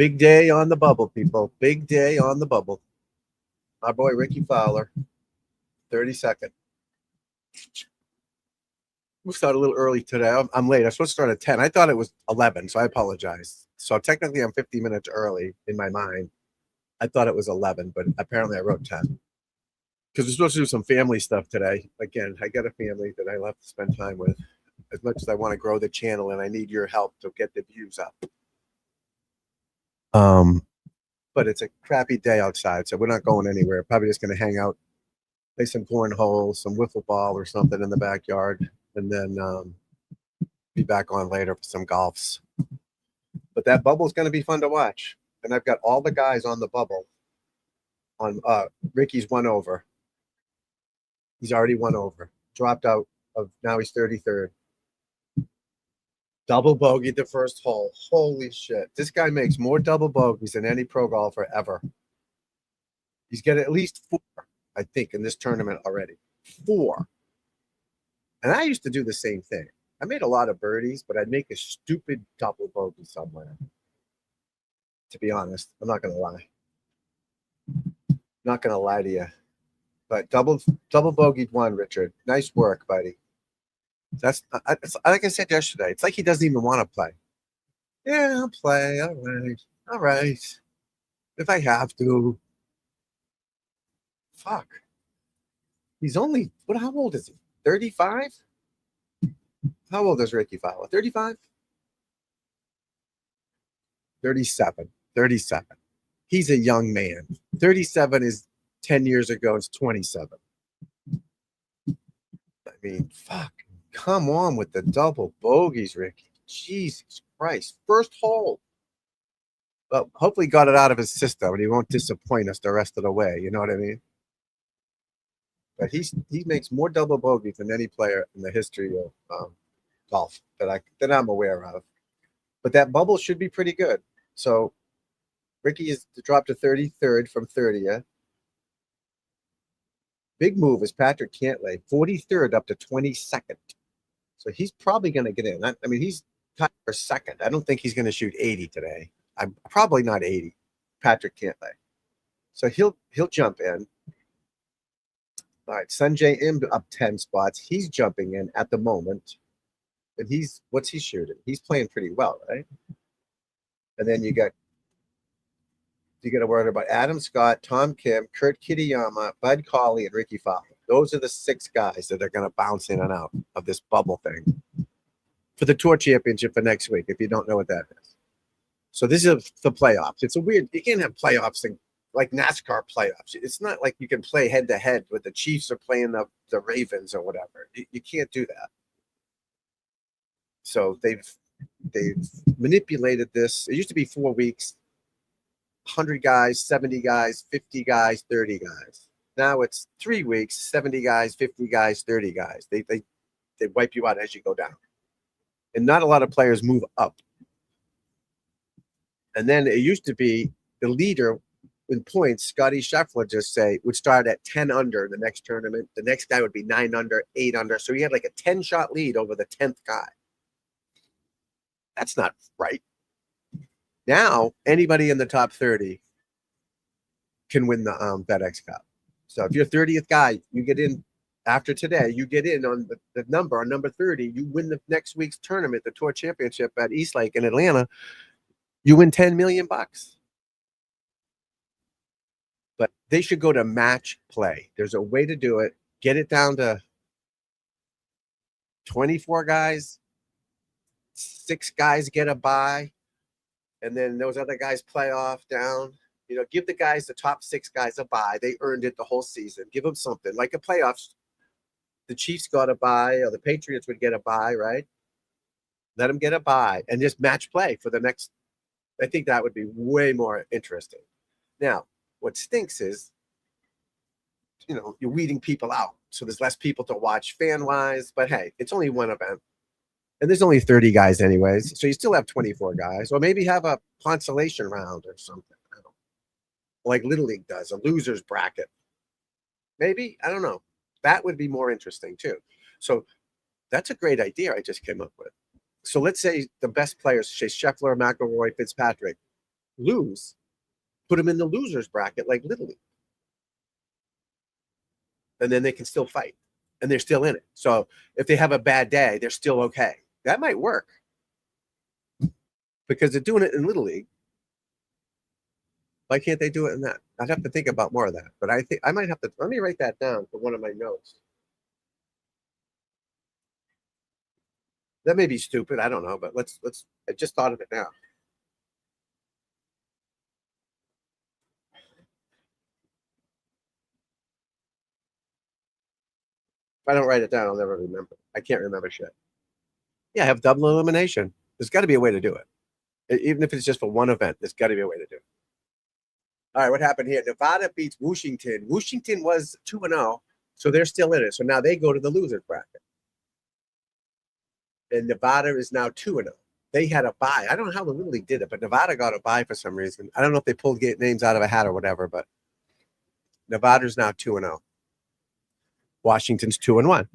Big day on the bubble, people. Big day on the bubble. Our boy Ricky Fowler, 32nd. We'll start a little early today. I'm late. I'm supposed to start at 10. I thought it was 11, so I apologize. So technically, I'm 50 minutes early in my mind. I thought it was 11, but apparently I wrote 10. Because we're supposed to do some family stuff today. Again, I got a family that I love to spend time with. As much as I want to grow the channel, and I need your help to get the views up. But it's a crappy day outside, so we're not going anywhere. Probably just going to hang out, play some cornhole, some wiffle ball or something in the backyard, and then be back on later for some golfs. But that bubble is going to be fun to watch. And I've got all the guys on the bubble. On Ricky's 1 over. He's already 1 over. Dropped out of, now he's 33rd. Double bogeyed the first hole. Holy shit. This guy makes more double bogeys than any pro golfer ever. He's got at least 4, I think, in this tournament already. 4. And I used to do the same thing. I made a lot of birdies, but I'd make a stupid double bogey somewhere. To be honest, I'm not going to lie. Not going to lie to you. But double bogeyed 1, Richard. Nice work, buddy. That's like I said yesterday. It's like he doesn't even want to play. Yeah, I'll play. All right. All right. If I have to. Fuck. He's only, how old is he? 35? How old is Ricky Fowler? 35? 37. 37. He's a young man. 37 is 10 years ago. It's 27. I mean, fuck. Come on with the double bogeys, Ricky. Jesus Christ. First hole. But hopefully got it out of his system and he won't disappoint us the rest of the way. You know what I mean? But he makes more double bogeys than any player in the history of golf that I'm aware of. But that bubble should be pretty good. So Ricky is dropped to 33rd from 30th. Big move is Patrick Cantlay, 43rd up to 22nd. So he's probably going to get in. I mean, he's tied for second. I don't think he's going to shoot 80 today. I'm probably not 80, Patrick Cantlay. So he'll jump in. All right, Sanjay Im up 10 spots. He's jumping in at the moment. And what's he shooting? He's playing pretty well, right? And then you got to worry about Adam Scott, Tom Kim, Kurt Kitayama, Bud Cauley, and Ricky Fowler. Those are the 6 guys that are going to bounce in and out of this bubble thing for the Tour Championship for next week, if you don't know what that is. So this is the playoffs. It's a weird, you can't have playoffs thing like NASCAR playoffs. It's not like you can play head-to-head with the Chiefs or playing the Ravens or whatever. You can't do that. So they've manipulated this. It used to be 4 weeks. 100 guys, 70 guys, 50 guys, 30 guys. Now it's 3 weeks, 70 guys, 50 guys, 30 guys. They wipe you out as you go down. And not a lot of players move up. And then it used to be the leader in points, Scotty Scheffler would start at 10 under in the next tournament. The next guy would be 9 under, 8 under. So he had like a 10-shot lead over the 10th guy. That's not right. Now, anybody in the top 30 can win the FedEx Cup. So if you're 30th guy, you get in after today, you get in on the number, on number 30, you win the next week's tournament, the Tour Championship at Eastlake in Atlanta, you win $10 million. But they should go to match play. There's a way to do it. Get it down to 24 guys, 6 guys get a bye. And then those other guys play off down. You know, give the guys, the top 6 guys a bye. They earned it the whole season. Give them something. Like a playoffs, the Chiefs got a bye or the Patriots would get a bye, right? Let them get a bye and just match play for the next. I think that would be way more interesting. Now, what stinks is, you know, you're weeding people out. So there's less people to watch fan-wise. But, hey, it's only one event. And there's only 30 guys anyways. So you still have 24 guys. Or maybe have a consolation round or something. I don't know. Like Little League does, a loser's bracket. Maybe. I don't know. That would be more interesting too. So that's a great idea I just came up with. So let's say the best players, say Scheffler, McIlroy, Fitzpatrick, lose, put them in the losers bracket like Little League. And then they can still fight and they're still in it. So if they have a bad day, they're still okay. That might work because they're doing it in Little League. Why can't they do it in that? I'd have to think about more of that. But I think I might have to, let me write that down for one of my notes. That may be stupid. I don't know, but I just thought of it now. If I don't write it down, I'll never remember. I can't remember shit. Yeah, have double elimination. There's got to be a way to do it. Even if it's just for one event, there's got to be a way to do it. All right, what happened here? Nevada beats Washington. Washington was 2-0, so they're still in it. So now they go to the losers bracket. And Nevada is now 2-0. They had a bye. I don't know how the Little League did it, but Nevada got a bye for some reason. I don't know if they pulled names out of a hat or whatever, but Nevada's now 2-0. Washington's 2-1.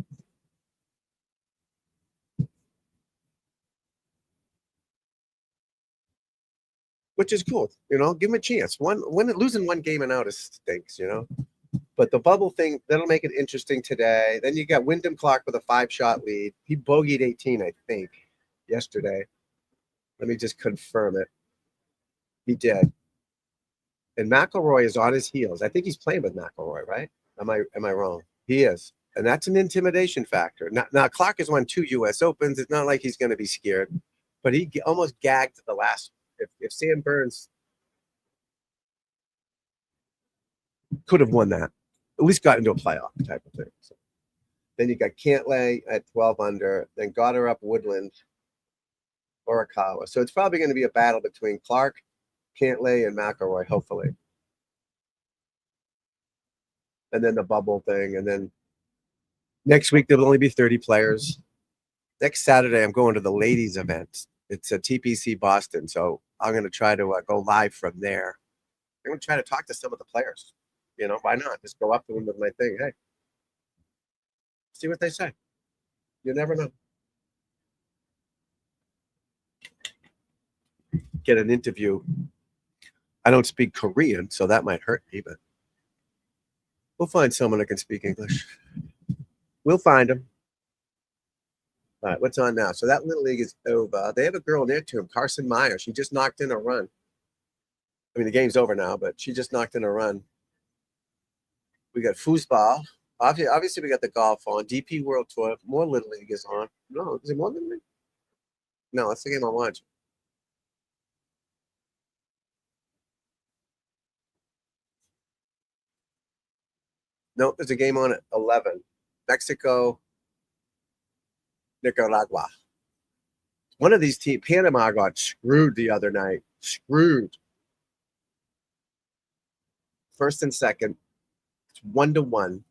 Which is cool, you know. Give them a chance. Losing one game and out is stinks, you know. But the bubble thing, that'll make it interesting today. Then you got Wyndham Clark with a 5-shot lead. He bogeyed 18, I think, yesterday. Let me just confirm it. He did. And McIlroy is on his heels. I think he's playing with McIlroy, right? Am I wrong? He is. And that's an intimidation factor. Now Clark has won 2 U.S. Opens. It's not like he's going to be scared. But he almost gagged the last. If Sam Burns could have won that, at least got into a playoff type of thing. So then you got Cantlay at 12 under, then Goddard up Woodland, Morikawa. So it's probably going to be a battle between Clark, Cantlay, and McIlroy, hopefully. And then the bubble thing. And then next week, there'll only be 30 players. Next Saturday, I'm going to the ladies' event. It's a TPC Boston. So I'm going to try to go live from there. I'm going to try to talk to some of the players. You know, why not? Just go up to them with my thing. Hey, see what they say. You never know. Get an interview. I don't speak Korean, so that might hurt me, but we'll find someone that can speak English. We'll find them. All right, what's on now? So that Little League is over. They have a girl near to him, Carson Meyer. She just knocked in a run. I mean, the game's over now, but she just knocked in a run. We got foosball. Obviously, we got the golf on. DP World Tour. More Little League is on. No, is it more Little League? No, that's the game I'm watching. No, there's a game on at 11. Mexico, Nicaragua. One of these teams, Panama, got screwed the other night. Screwed. First and second. It's 1-1.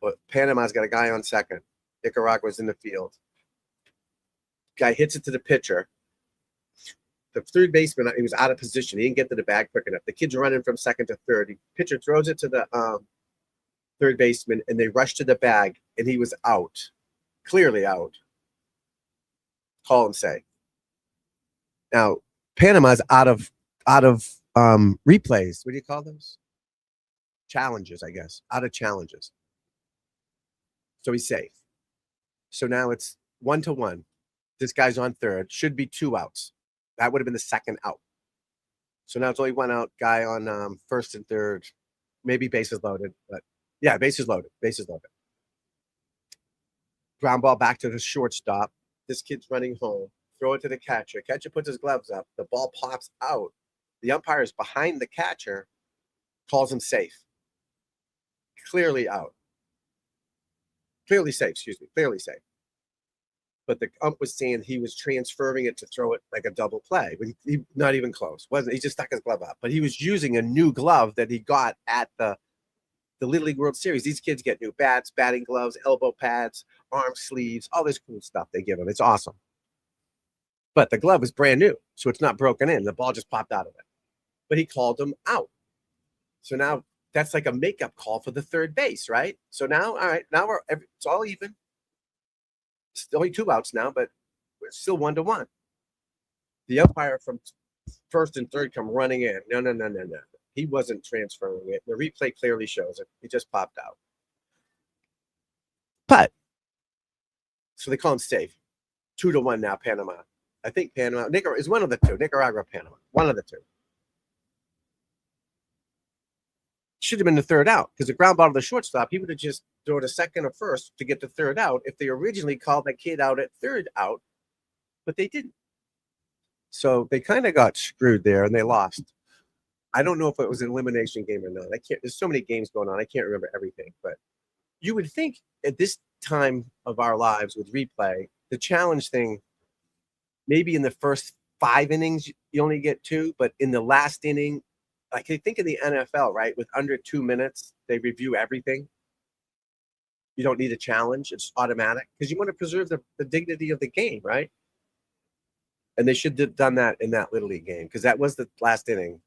But Panama's got a guy on second. Nicaragua's in the field. Guy hits it to the pitcher. The third baseman, he was out of position. He didn't get to the bag quick enough. The kid's running from second to third. The pitcher throws it to the third baseman, and they rush to the bag, and he was out. Clearly out. Call him safe. Now, Panama's out of replays. What do you call those? Challenges, I guess. Out of challenges. So he's safe. So now it's 1-1. This guy's on third. Should be 2 outs. That would have been the second out. So now it's only 1 out. Guy on first and third. Maybe bases loaded. But yeah, bases loaded. Bases loaded. Ground ball back to the shortstop. This kid's running home. Throw it to the catcher. Catcher puts his gloves up. The ball pops out. The umpire is behind the catcher. Calls him safe. Clearly out. Clearly safe, excuse me. Clearly safe. But the ump was saying he was transferring it to throw it like a double play. But he not even close. Wasn't he? Just stuck his glove up. But he was using a new glove that he got at the Little League World Series. These kids get new bats, batting gloves, elbow pads, arm sleeves, all this cool stuff they give them. It's awesome. But the glove is brand new, so it's not broken in. The ball just popped out of it. But he called him out. So now that's like a makeup call for the third base, right? So now, all right, now it's all even. It's only 2 outs now, but we're still 1-1. The umpire from first and third come running in. No. He wasn't transferring it. The replay clearly shows it. He just popped out. But so they call him safe. 2-1 now, Panama. I think Panama. Nicaragua is one of the two. Nicaragua, Panama. One of the two. Should have been the third out because the ground ball to the shortstop, he would have just thrown a second or first to get the third out if they originally called that kid out at third out, but they didn't. So they kind of got screwed there and they lost. I don't know if it was an elimination game or not. There's so many games going on. I can't remember everything, but you would think at this time of our lives with replay, the challenge thing, maybe in the first 5 innings, you only get 2, but in the last inning, like I think in the NFL, right, with under 2 minutes, they review everything. You don't need a challenge. It's automatic because you want to preserve the dignity of the game, right? And they should have done that in that Little League game because that was the last inning.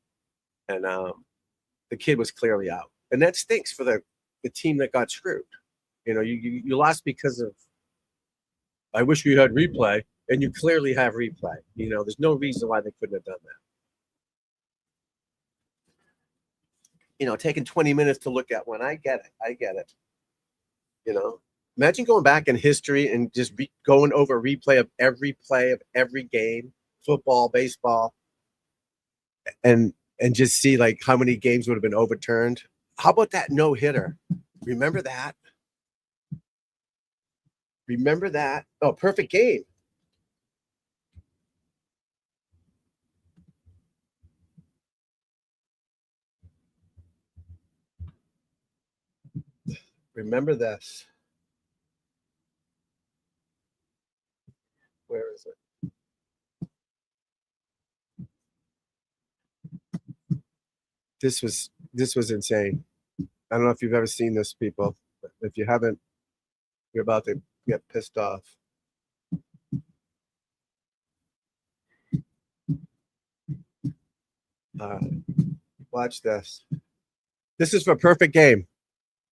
And the kid was clearly out. And that stinks for the team that got screwed. You know, you lost because of, I wish we had replay, and you clearly have replay. You know, there's no reason why they couldn't have done that. You know, taking 20 minutes to look at one. I get it. You know, imagine going back in history and just going over replay of every play of every game, football, baseball, and just see like how many games would have been overturned. How about that no-hitter? Remember that? Oh, perfect game. Remember this. Where is it? This was insane. I don't know if you've ever seen this, people. But if you haven't, you're about to get pissed off. Watch this. This is for a perfect game.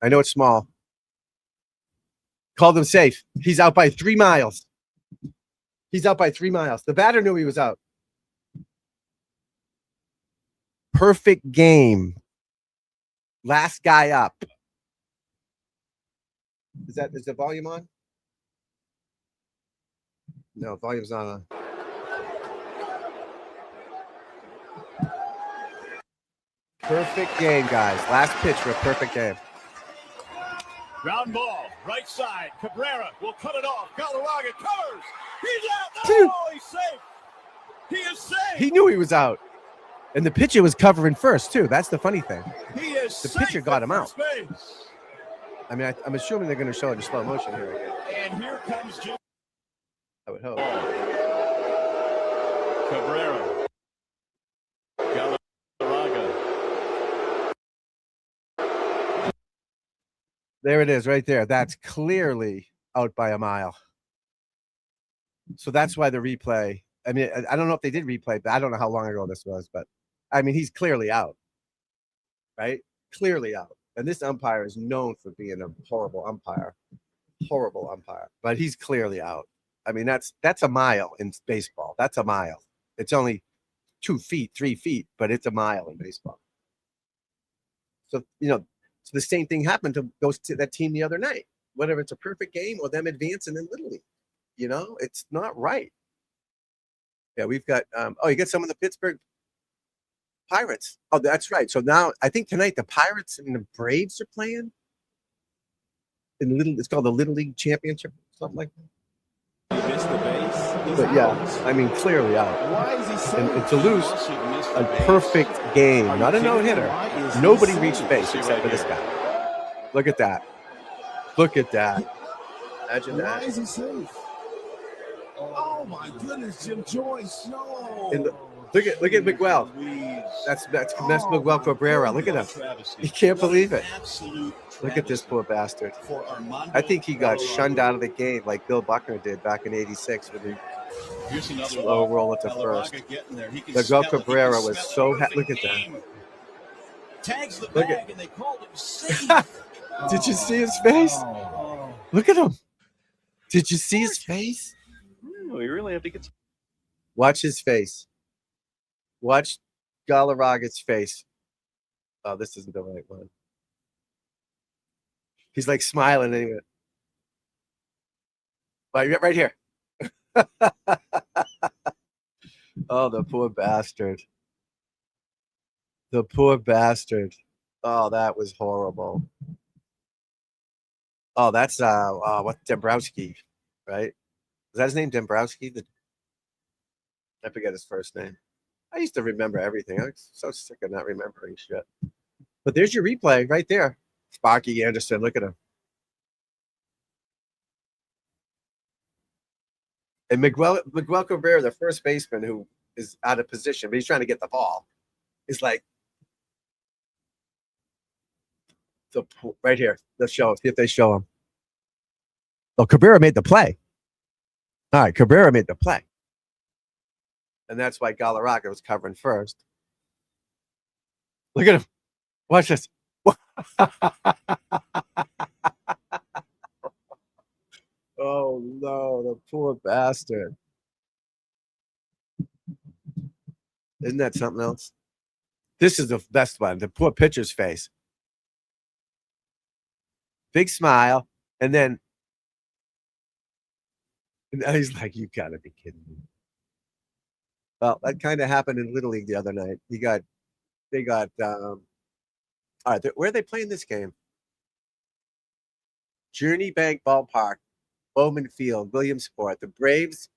I know it's small. Called him safe. He's out by 3 miles. The batter knew he was out. Perfect game. Last guy up. Is the volume on? No, volume's not on. Perfect game, guys. Last pitch for a perfect game. Ground ball, right side. Cabrera will cut it off. Galarraga covers. He's out. Oh, he's safe. He is safe. He knew he was out. And the pitcher was covering first, too. That's the funny thing. The pitcher got him out. Space. I mean, I'm assuming they're going to show it in slow motion here again. And here comes Jim. I would hope. Cabrera. Galarraga. There it is right there. That's clearly out by a mile. So that's why the replay. I mean, I don't know if they did replay, but I don't know how long ago this was. But, I mean, he's clearly out. Right? Clearly out. And this umpire is known for being a horrible umpire. But he's clearly out. I mean, that's a mile in baseball. That's a mile. It's only 2 feet, 3 feet, but it's a mile in baseball. So, you know, so the same thing happened to that team the other night. Whether it's a perfect game or them advancing in Little League. You know, it's not right. Yeah, we've got you got some of the Pittsburgh Pirates. Oh, that's right. So now I think tonight the Pirates and the Braves are playing. It's called the Little League Championship, something like that. He missed the base. But yeah, I mean, clearly out. Why is he saying and to lose a perfect game, not a no-hitter. Nobody reached base except for this guy. Look at that. Imagine that. Why is he safe? Oh my goodness, Jim Joyce. No. And look at Miguel. That's Miguel Cabrera. Look at him. He can't believe it. Look at this poor bastard. I think he got shunned out of the game like Bill Buckner did back in '86 when he slow roll it to first. Miguel Cabrera was so happy. Look at that. Tags the bag and they called him safe. Did you see his face? Look at him. Did you see his face? We really have to get. Watch his face. Watch Galarraga's face. Oh, this isn't the right one. He's like smiling anyway. Right here. Oh, the poor bastard. The poor bastard. Oh, that was horrible. Oh, that's what Dombrowski, right? Is that his name, Dombrowski? I forget his first name. I used to remember everything. I'm so sick of not remembering shit. But there's your replay right there. Sparky Anderson, look at him. And Miguel Cabrera, the first baseman who is out of position, but he's trying to get the ball, is like right here. Let's show him. See if they show him. Oh, Cabrera made the play. All right, Cabrera made the play. And that's why Galarraga was covering first. Look at him. Watch this. Oh, no, the poor bastard. Isn't that something else? This is the best one. The poor pitcher's face. Big smile. And then he's like, you got to be kidding me. Well, that kind of happened in Little League the other night. They got, all right, where are they playing this game? Journey Bank Ballpark, Bowman Field, Williamsport, the Braves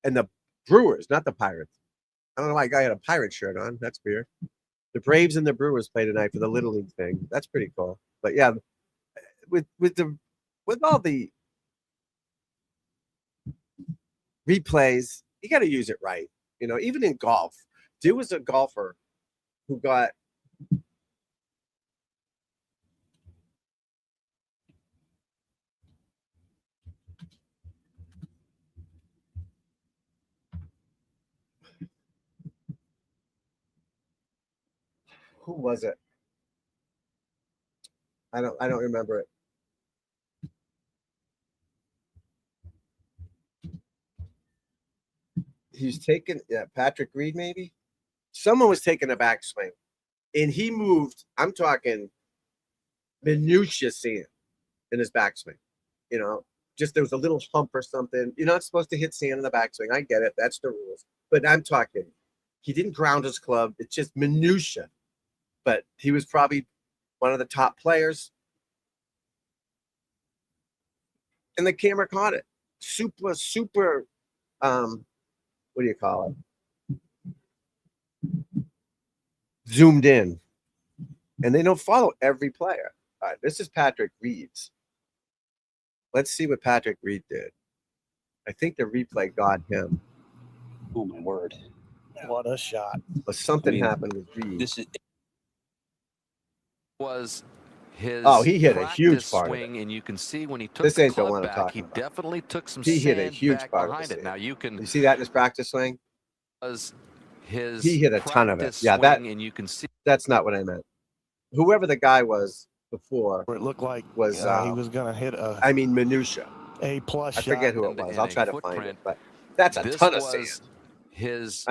and the Brewers, not the Pirates. I don't know why a guy had a pirate shirt on. That's weird. The Braves and the Brewers play tonight for the Little League thing. That's pretty cool. But yeah, with all the replays, you got to use it right. You know, even in golf, there was a golfer who got who was it? I don't remember it. He's taken, yeah, Patrick Reed, maybe. Someone was taking a backswing, and he moved. I'm talking minutia sand in his backswing. You know, just there was a little hump or something. You're not supposed to hit sand in the backswing. I get it. That's the rules. But I'm talking, he didn't ground his club. It's just minutia. But he was probably one of the top players. And the camera caught it. Super, what do you call it? Zoomed in. And they don't follow every player. All right, this is Patrick Reed's. Let's see what Patrick Reed did. I think the replay got him. Oh, my word. What a shot. But something happened with Reed. This was his he hit a huge part swing, of it. And you can see when he took this the ain't the club one I'm back, talking he about. definitely took some he hit a sand huge back part behind of it. Now you see that in his practice swing? Was his he hit a ton of it. Yeah, and you can see that's not what I meant. Whoever the guy was before, It looked like was he was going to hit minutia. A-plus shot. I forget who it was. I'll try to find it. But that's a this ton of was sand. His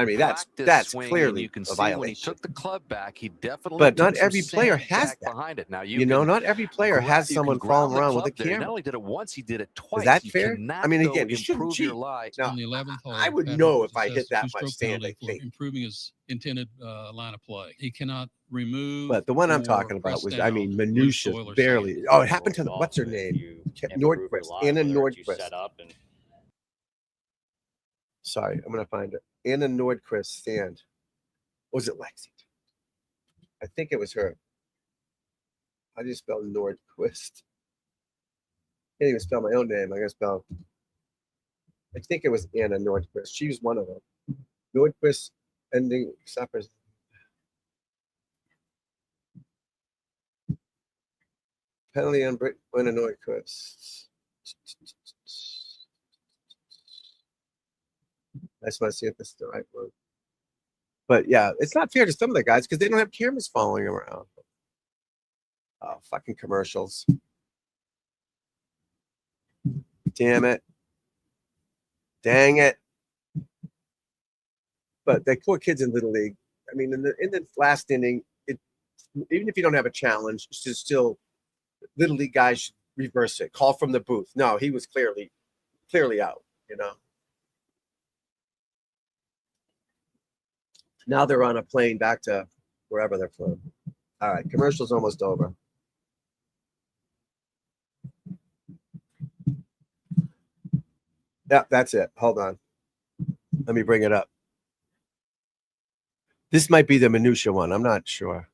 that's swing, clearly and you can a see violation. when he took the club back, he definitely. But took not some every player sand has back that. behind it. Now not every player has someone crawling around with a camera. Not only did it once, he did it twice. Is that you fair? Cannot, I mean, though, again, you shouldn't cheat. Now, on the 11th hole, I would Patrick know was if I hit assessed a that much two-stroke sand. penalty I for think. improving his intended line of play. He cannot remove. But the one I'm talking about was, minutia, barely. Oh, it happened to what's her name? Nordquist. Anna Nordquist. Sorry, I'm going to find it. Anna Nordquist stand. Was it Lexington? I think it was her. How do you spell Nordquist? Can't even spell my own name. I think it was Anna Nordquist. She was one of them. Nordquist ending suffers. Penalty on Anna Nordquist. I just want to see if this is the right one. But yeah, it's not fair to some of the guys because they don't have cameras following around. Oh, fucking commercials. Damn it. Dang it. But the poor kids in Little League, I mean, in the last inning, even if you don't have a challenge, it's just still Little League guys should reverse it. Call from the booth. No, he was clearly out, Now they're on a plane back to wherever they're from. All right, commercial's almost over. Yeah, that's it. Hold on. Let me bring it up. This might be the minutia one. I'm not sure.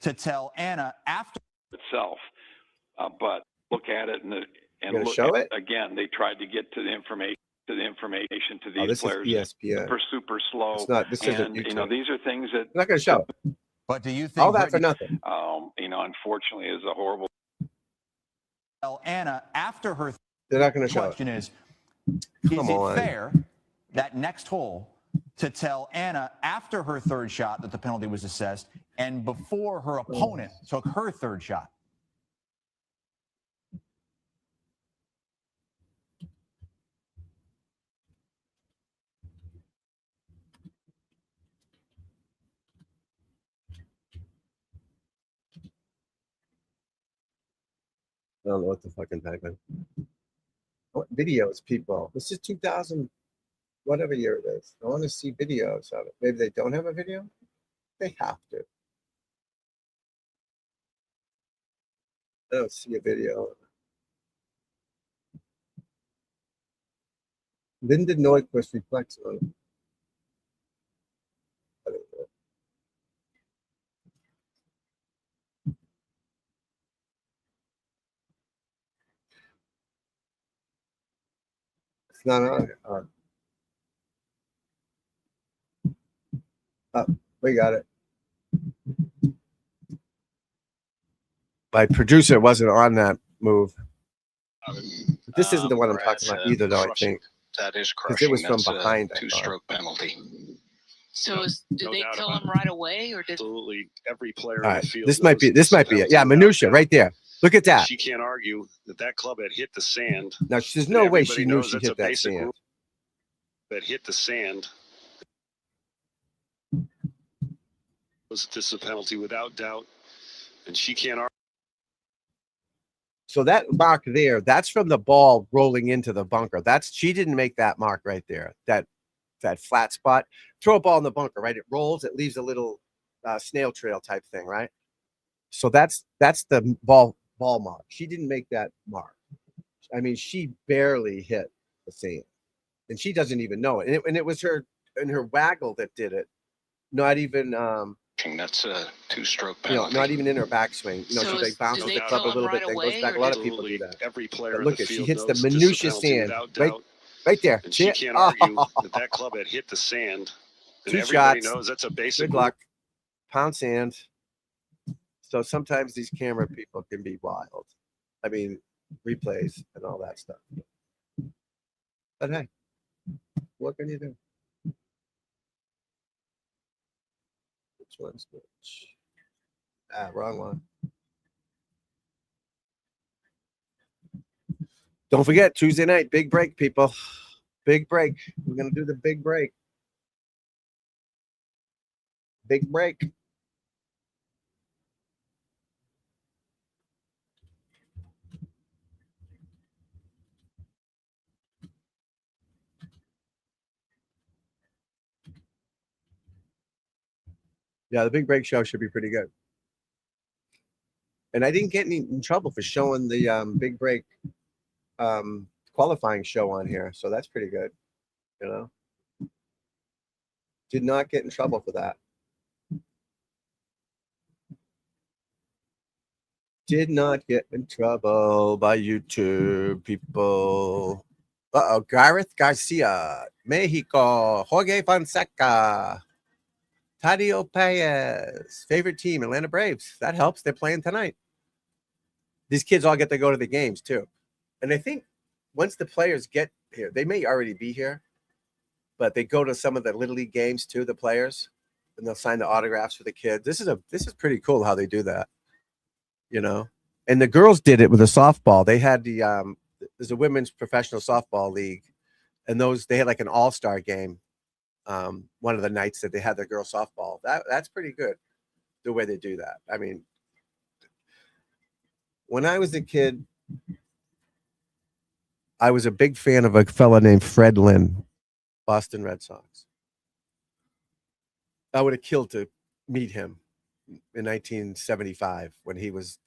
To tell Anna after itself, but look at it and look show at it again. They tried to get to the information to these This players. is ESPN. Super slow. It's not. This isn't And YouTube. these are things that I'm not going to show it. But do you think All that for nothing? Unfortunately, is a horrible. Tell Anna after her They're not going to show it. question is Come it on. fair that next hole to tell Anna after her third shot that the penalty was assessed and before her opponent took her third shot? I don't know what the fucking heck. What videos, people? This is 2000, whatever year it is. I want to see videos of it. Maybe they don't have a video. They have to. I don't see a video. Linda Neuquist reflects on it. I don't know. It's not on it. Oh, we got it. My producer wasn't on that move. This isn't the one I'm talking about either, though, I think. That is Because crushing. it was from That's behind. a two-stroke penalty. So did they kill him right away, or did Absolutely every player All in right, the field? this might be it. Yeah, minutia right there. Look at that. She can't argue that club had hit the sand. Now, there's no way Everybody she knew knows she that's a hit that basic sand. rule. That hit the sand. This is a penalty without doubt, and she can't argue. So that mark there, that's from the ball rolling into the bunker. She didn't make that mark right there. That flat spot. Throw a ball in the bunker, right? It rolls. It leaves a little snail trail type thing, right? So that's the ball mark. She didn't make that mark. I mean, she barely hit the sand, and she doesn't even know it. And it was her waggle that did it. Not even That's a two-stroke penalty. not even in her backswing. So she like bounces did the they club a kill him little bit. right Then goes away, back. A or lot of did- people do that. Every player But in look the at she field hits the knows this is a minutia penalty sand without right, doubt, right there. and See she it? can't argue Oh. that club had hit the sand. And Two everybody shots. knows that's a basic Good luck. Pound sand. So sometimes these camera people can be wild. I mean, replays and all that stuff. But hey, what can you do? Which one's which? Wrong one. Don't forget, Tuesday night, big break, people. Big break. We're going to do the big break. Big break. Yeah, the big break show should be pretty good. And I didn't get in trouble for showing the big break qualifying show on here. So that's pretty good. Did not get in trouble for that. Did not get in trouble by YouTube people. Gareth Garcia, Mexico, Jorge Fonseca, Tadio Paez, favorite team, Atlanta Braves. That helps. They're playing tonight. These kids all get to go to the games too. And I think once the players get here, they may already be here, but they go to some of the Little League games too, the players, and they'll sign the autographs for the kids. This is pretty cool how they do that. And the girls did it with the softball. They had the there's a women's professional softball league, and they had like an all-star game. One of the nights that they had their girl softball. That's pretty good, the way they do that. I mean, when I was a kid, I was a big fan of a fella named Fred Lynn, Boston Red Sox. I would have killed to meet him in 1975 when he was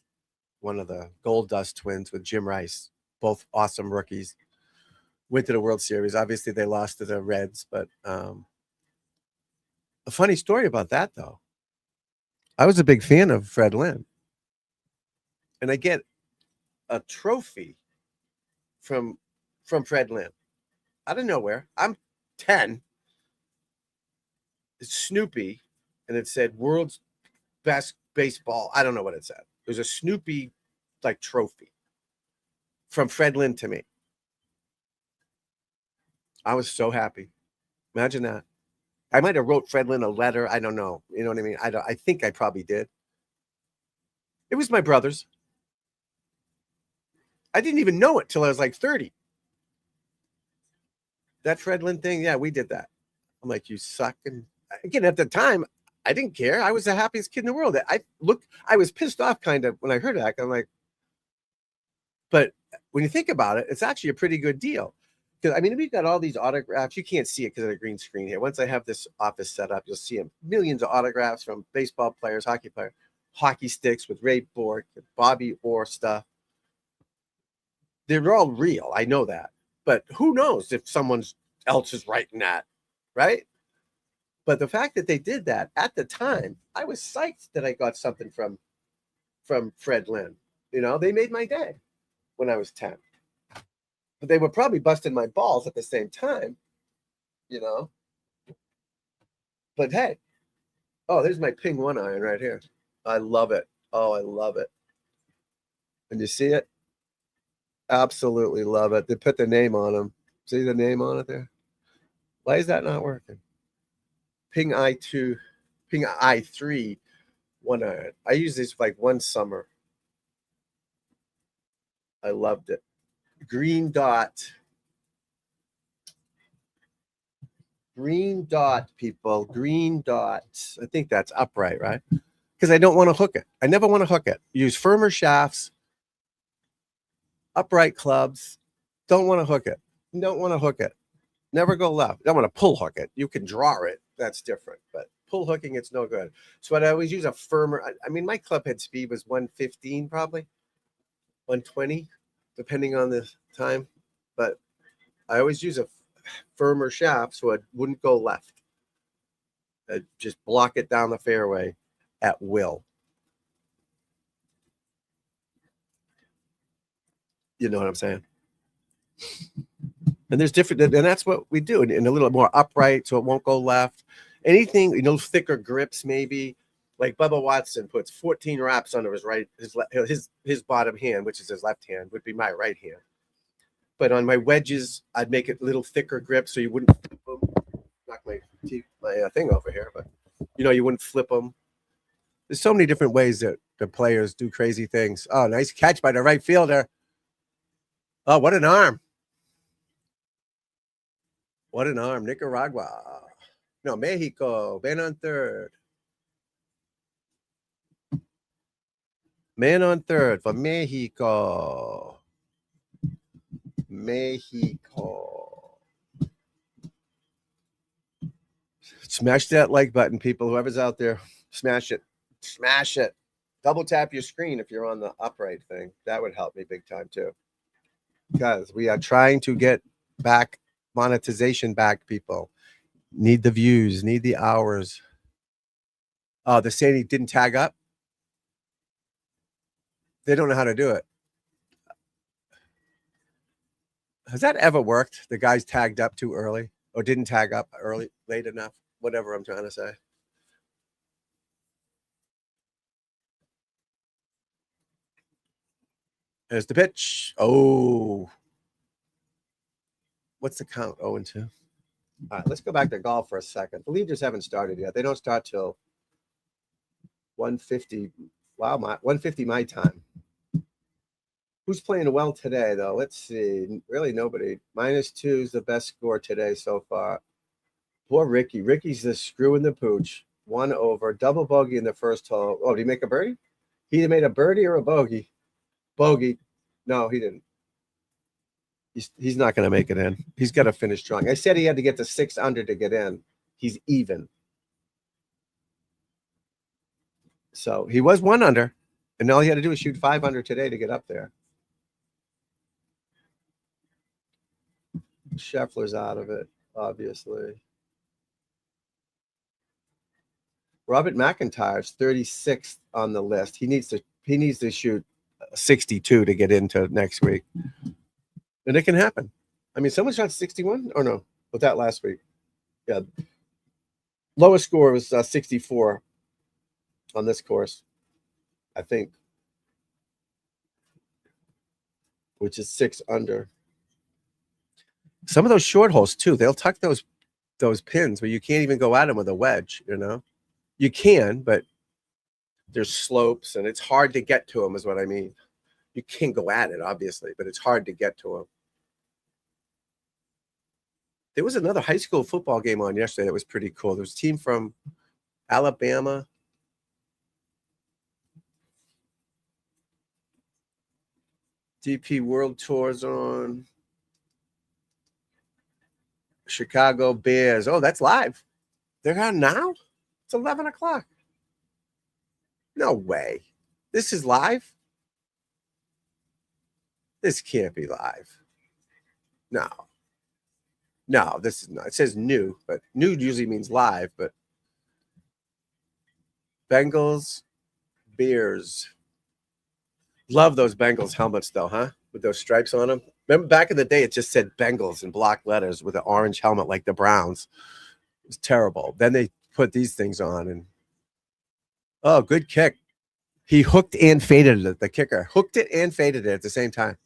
one of the Gold Dust twins with Jim Rice, both awesome rookies. Went to the World Series. Obviously, they lost to the Reds, but a funny story about that, though. I was a big fan of Fred Lynn, and I get a trophy from Fred Lynn out of nowhere. I'm 10. It's Snoopy, and it said "World's Best Baseball." I don't know what it said. It was a Snoopy like trophy from Fred Lynn to me. I was so happy. Imagine that. I might have wrote Fred Lynn a letter. I don't know. You know what I mean? I think I probably did. It was my brother's. I didn't even know it till I was like 30. That Fred Lynn thing, yeah, we did that. I'm like, you suck. And again, at the time, I didn't care. I was the happiest kid in the world. I was pissed off kind of when I heard that. I'm like, but when you think about it, it's actually a pretty good deal. Because I mean, we've got all these autographs. You can't see it because of the green screen here. Once I have this office set up, you'll see them. Millions of autographs from baseball players, hockey players, hockey sticks with Ray Bork, Bobby Orr stuff. They're all real. I know that. But who knows if someone else is writing that, right? But the fact that they did that at the time, I was psyched that I got something from Fred Lynn. You know, they made my day when I was 10. But they were probably busting my balls at the same time, you know. But hey, oh, there's my Ping 1 iron right here. I love it. Oh, I love it. And you see it? Absolutely love it. They put the name on them. See the name on it there? Why is that not working? Ping I2, Ping I3, 1 iron. I used this like one summer. I loved it. Green dot. Green dot, people. Green dots. I think that's upright, right? Because I don't want to hook it. I never want to hook it. Use firmer shafts. Upright clubs. Don't want to hook it. Don't want to hook it. Never go left. Don't want to pull hook it. You can draw it. That's different. But pull hooking, it's no good. So I always use a firmer. I mean, my club head speed was 115 probably. 120, depending on the time. But I always use a firmer shaft so it wouldn't go left. I'd just block it down the fairway at will. You know what I'm saying? And there's different, and that's what we do, and a little more upright so it won't go left. Anything, you know, thicker grips maybe. Like Bubba Watson puts 14 wraps under his bottom hand, which is his left hand, would be my right hand. But on my wedges, I'd make it a little thicker grip so you wouldn't flip them. Knock my thing over here, but you know, you wouldn't flip them. There's so many different ways that the players do crazy things. Oh, nice catch by the right fielder. Oh, what an arm. What an arm. Nicaragua. No, Mexico. Man on third. Man on third for Mexico. Mexico. Smash that like button, people. Whoever's out there, smash it. Smash it. Double tap your screen if you're on the upright thing. That would help me big time too. Because we are trying to get back monetization back, people. Need the views, need the hours. Oh, they're saying he didn't tag up. They don't know how to do it. Has that ever worked? The guy's tagged up too early or didn't tag up early, late enough, whatever I'm trying to say. There's the pitch. Oh. What's the count? 0-2. All right, let's go back to golf for a second. The leaders haven't started yet. They don't start till 1:50. Wow, 1:50 my time. Who's playing well today, though? Let's see. Really, nobody. -2 is the best score today so far. Poor Ricky. Ricky's the screw in the pooch. 1 over. Double bogey in the first hole. Oh, did he make a birdie? He either made a birdie or a bogey. Bogey. No, he didn't. He's not going to make it in. He's got to finish strong. I said he had to get to 6 under to get in. He's even. So he was 1 under, and all he had to do was shoot 5 under today to get up there. Scheffler's out of it, obviously. Robert McIntyre's 36th on the list. He needs to shoot 62 to get into next week. And it can happen. I mean, someone shot 61 or no? With that last week. Yeah. Lowest score was 64 on this course, I think, which is 6 under. Some of those short holes too, they'll tuck those pins where you can't even go at them with a wedge, you know? You can, but there's slopes and it's hard to get to them is what I mean. You can't go at it, obviously, but it's hard to get to them. There was another high school football game on yesterday that was pretty cool. There was a team from Alabama. DP World Tours on. Chicago Bears. Oh, that's live. They're on now? It's 11 o'clock. No way. This is live? This can't be live. No. No, this is not. It says new, but new usually means live, but Bengals, Bears. Love those Bengals helmets, though, huh? With those stripes on them. Remember back in the day, it just said Bengals in block letters with an orange helmet like the Browns. It was terrible. Then they put these things on, and oh, good kick. He hooked and faded it, the kicker. Hooked it and faded it at the same time.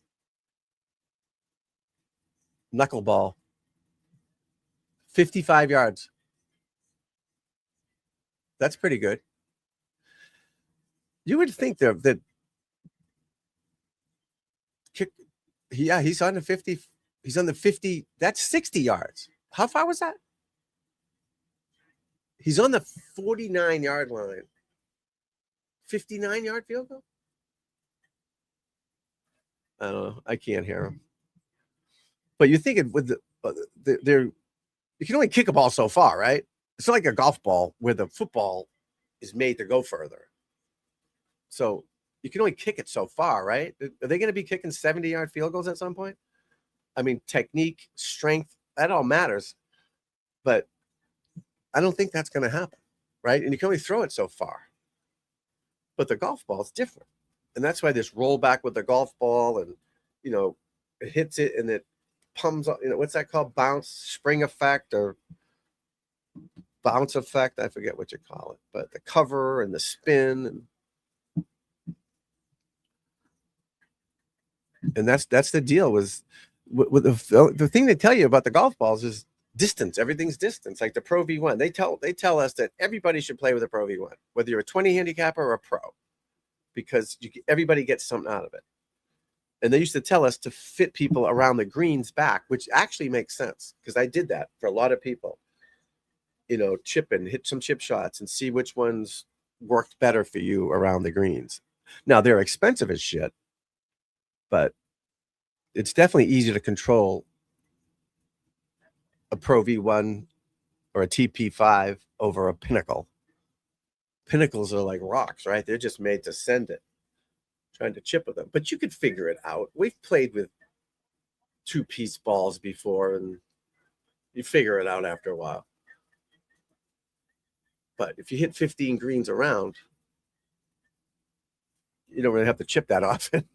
Knuckleball. 55 yards. That's pretty good. You would think that kick. Yeah, he's on the 50. He's on the 50. That's 60 yards. How far was that? He's on the 49-yard line. 59-yard field goal? I don't know. I can't hear him. But you're thinking with you can only kick a ball so far, right? It's not like a golf ball where the football is made to go further. So you can only kick it so far, right? Are they going to be kicking 70-yard field goals at some point? I mean, technique, strength, that all matters. But I don't think that's going to happen, right? And you can only throw it so far. But the golf ball is different. And that's why this roll back with the golf ball and, you know, it hits it and it pumps, you know, what's that called? Bounce, spring effect or bounce effect. I forget what you call it. But the cover and the spin. And that's the deal was with the thing they tell you about the golf balls is distance. Everything's distance. Like the Pro V1, they tell us that everybody should play with a Pro V1, whether you're a 20 handicapper or a pro, because everybody gets something out of it. And they used to tell us to fit people around the greens back, which actually makes sense because I did that for a lot of people. You know, hit some chip shots and see which ones worked better for you around the greens. Now they're expensive as shit, but it's definitely easy to control a Pro V1 or a TP5 over a Pinnacle. Pinnacles are like rocks, right? They're just made to send it, trying to chip with them. But you could figure it out. We've played with 2-piece balls before, and you figure it out after a while. But if you hit 15 greens around, you don't really have to chip that often.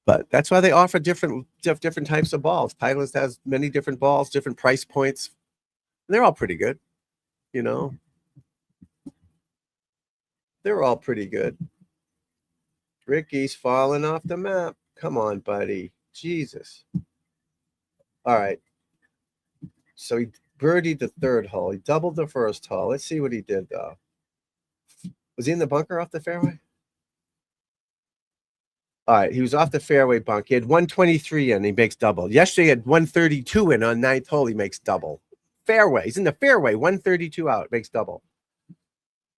But that's why they offer different types of balls. Titleist has many different balls, different price points. And they're all pretty good, you know. They're all pretty good. Ricky's falling off the map. Come on, buddy. Jesus. All right. So he birdied the third hole. He doubled the first hole. Let's see what he did, though. Was he in the bunker off the fairway? All right, he was off the fairway bunk. He had 123 in. He makes double. Yesterday, he had 132 in on ninth hole. He makes double. Fairway. He's in the fairway. 132 out. Makes double.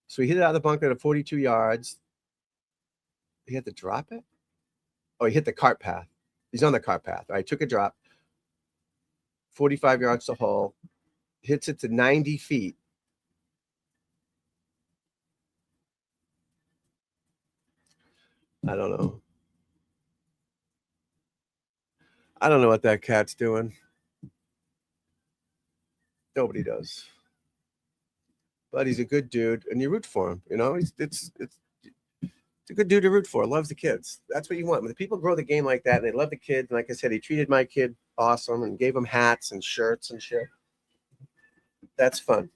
So he hit it out of the bunker to 42 yards. He had to drop it? Oh, he hit the cart path. He's on the cart path. All right, took a drop. 45 yards to hole. Hits it to 90 feet. I don't know. I don't know what that cat's doing. Nobody does. But he's a good dude, and you root for him. You know, it's a good dude to root for. Loves the kids. That's what you want. When the people grow the game like that, and they love the kids, and like I said, he treated my kid awesome and gave him hats and shirts and shit. That's fun.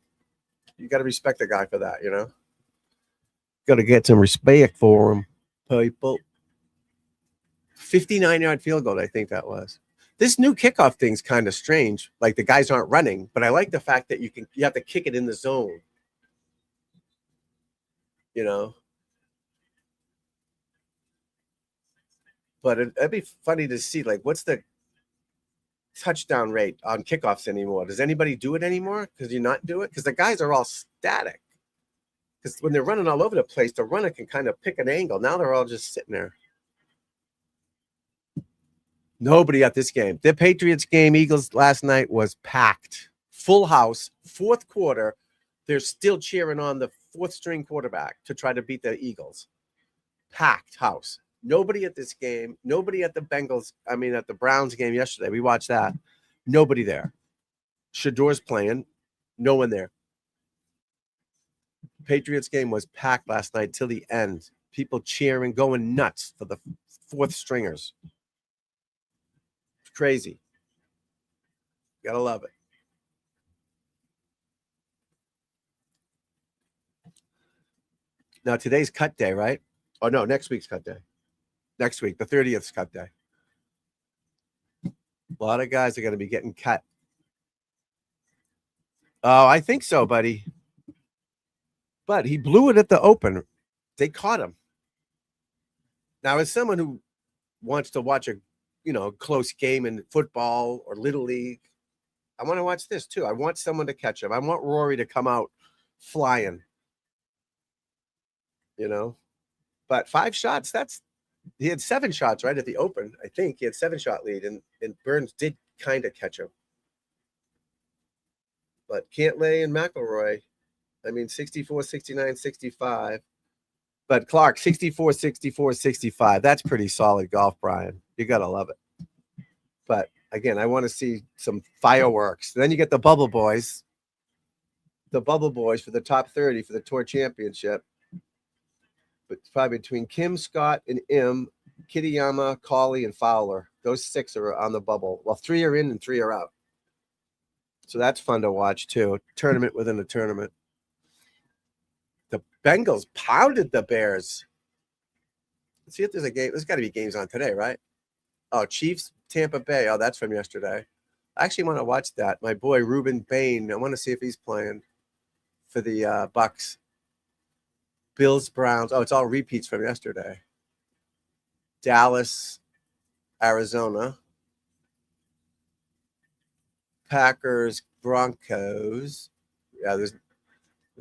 You got to respect the guy for that, you know? Got to get some respect for him, people. 59-yard field goal, I think that was. This new kickoff thing's kind of strange. Like the guys aren't running, but I like the fact that you have to kick it in the zone. You know? But it'd be funny to see, like, what's the touchdown rate on kickoffs anymore? Does anybody do it anymore? Because you not do it? Because the guys are all static. Because when they're running all over the place, the runner can kind of pick an angle. Now they're all just sitting there. Nobody at this game. The Patriots game, Eagles last night was packed. Full house, fourth quarter. They're still cheering on the fourth string quarterback to try to beat the Eagles. Packed house. Nobody at this game. Nobody at the at the Browns game yesterday. We watched that. Nobody there. Shador's playing. No one there. Patriots game was packed last night till the end. People cheering, going nuts for the fourth stringers. It's crazy. Gotta love it. Now today's cut day, right? Oh no, next week's cut day. Next week, the 30th cut day. A lot of guys are going to be getting cut. Oh, I think so, buddy. But he blew it at the Open. They caught him. Now, as someone who wants to watch a, close game in football or Little League, I want to watch this too. I want someone to catch him. I want Rory to come out flying. But 5 shots, he had 7 shots right at the Open. I think he had 7-shot lead, and Burns did kind of catch him. But Cantlay and McIlroy, 64, 69, 65. But Clark, 64, 64, 65. That's pretty solid golf, Brian. You got to love it. But, again, I want to see some fireworks. Then you get the Bubble Boys. The Bubble Boys for the top 30 for the Tour Championship. But it's probably between Kim, Scott, and Im, Kitayama, Cauley, and Fowler. Those 6 are on the bubble. Well, 3 are in and 3 are out. So that's fun to watch, too. Tournament within a tournament. The Bengals pounded the Bears. Let's see if there's a game. There's got to be games on today, right? Oh, Chiefs, Tampa Bay. Oh, that's from yesterday. I actually want to watch that. My boy, Ruben Bain. I want to see if he's playing for the Bucks. Bills, Browns. Oh, it's all repeats from yesterday. Dallas, Arizona. Packers, Broncos. Yeah, there's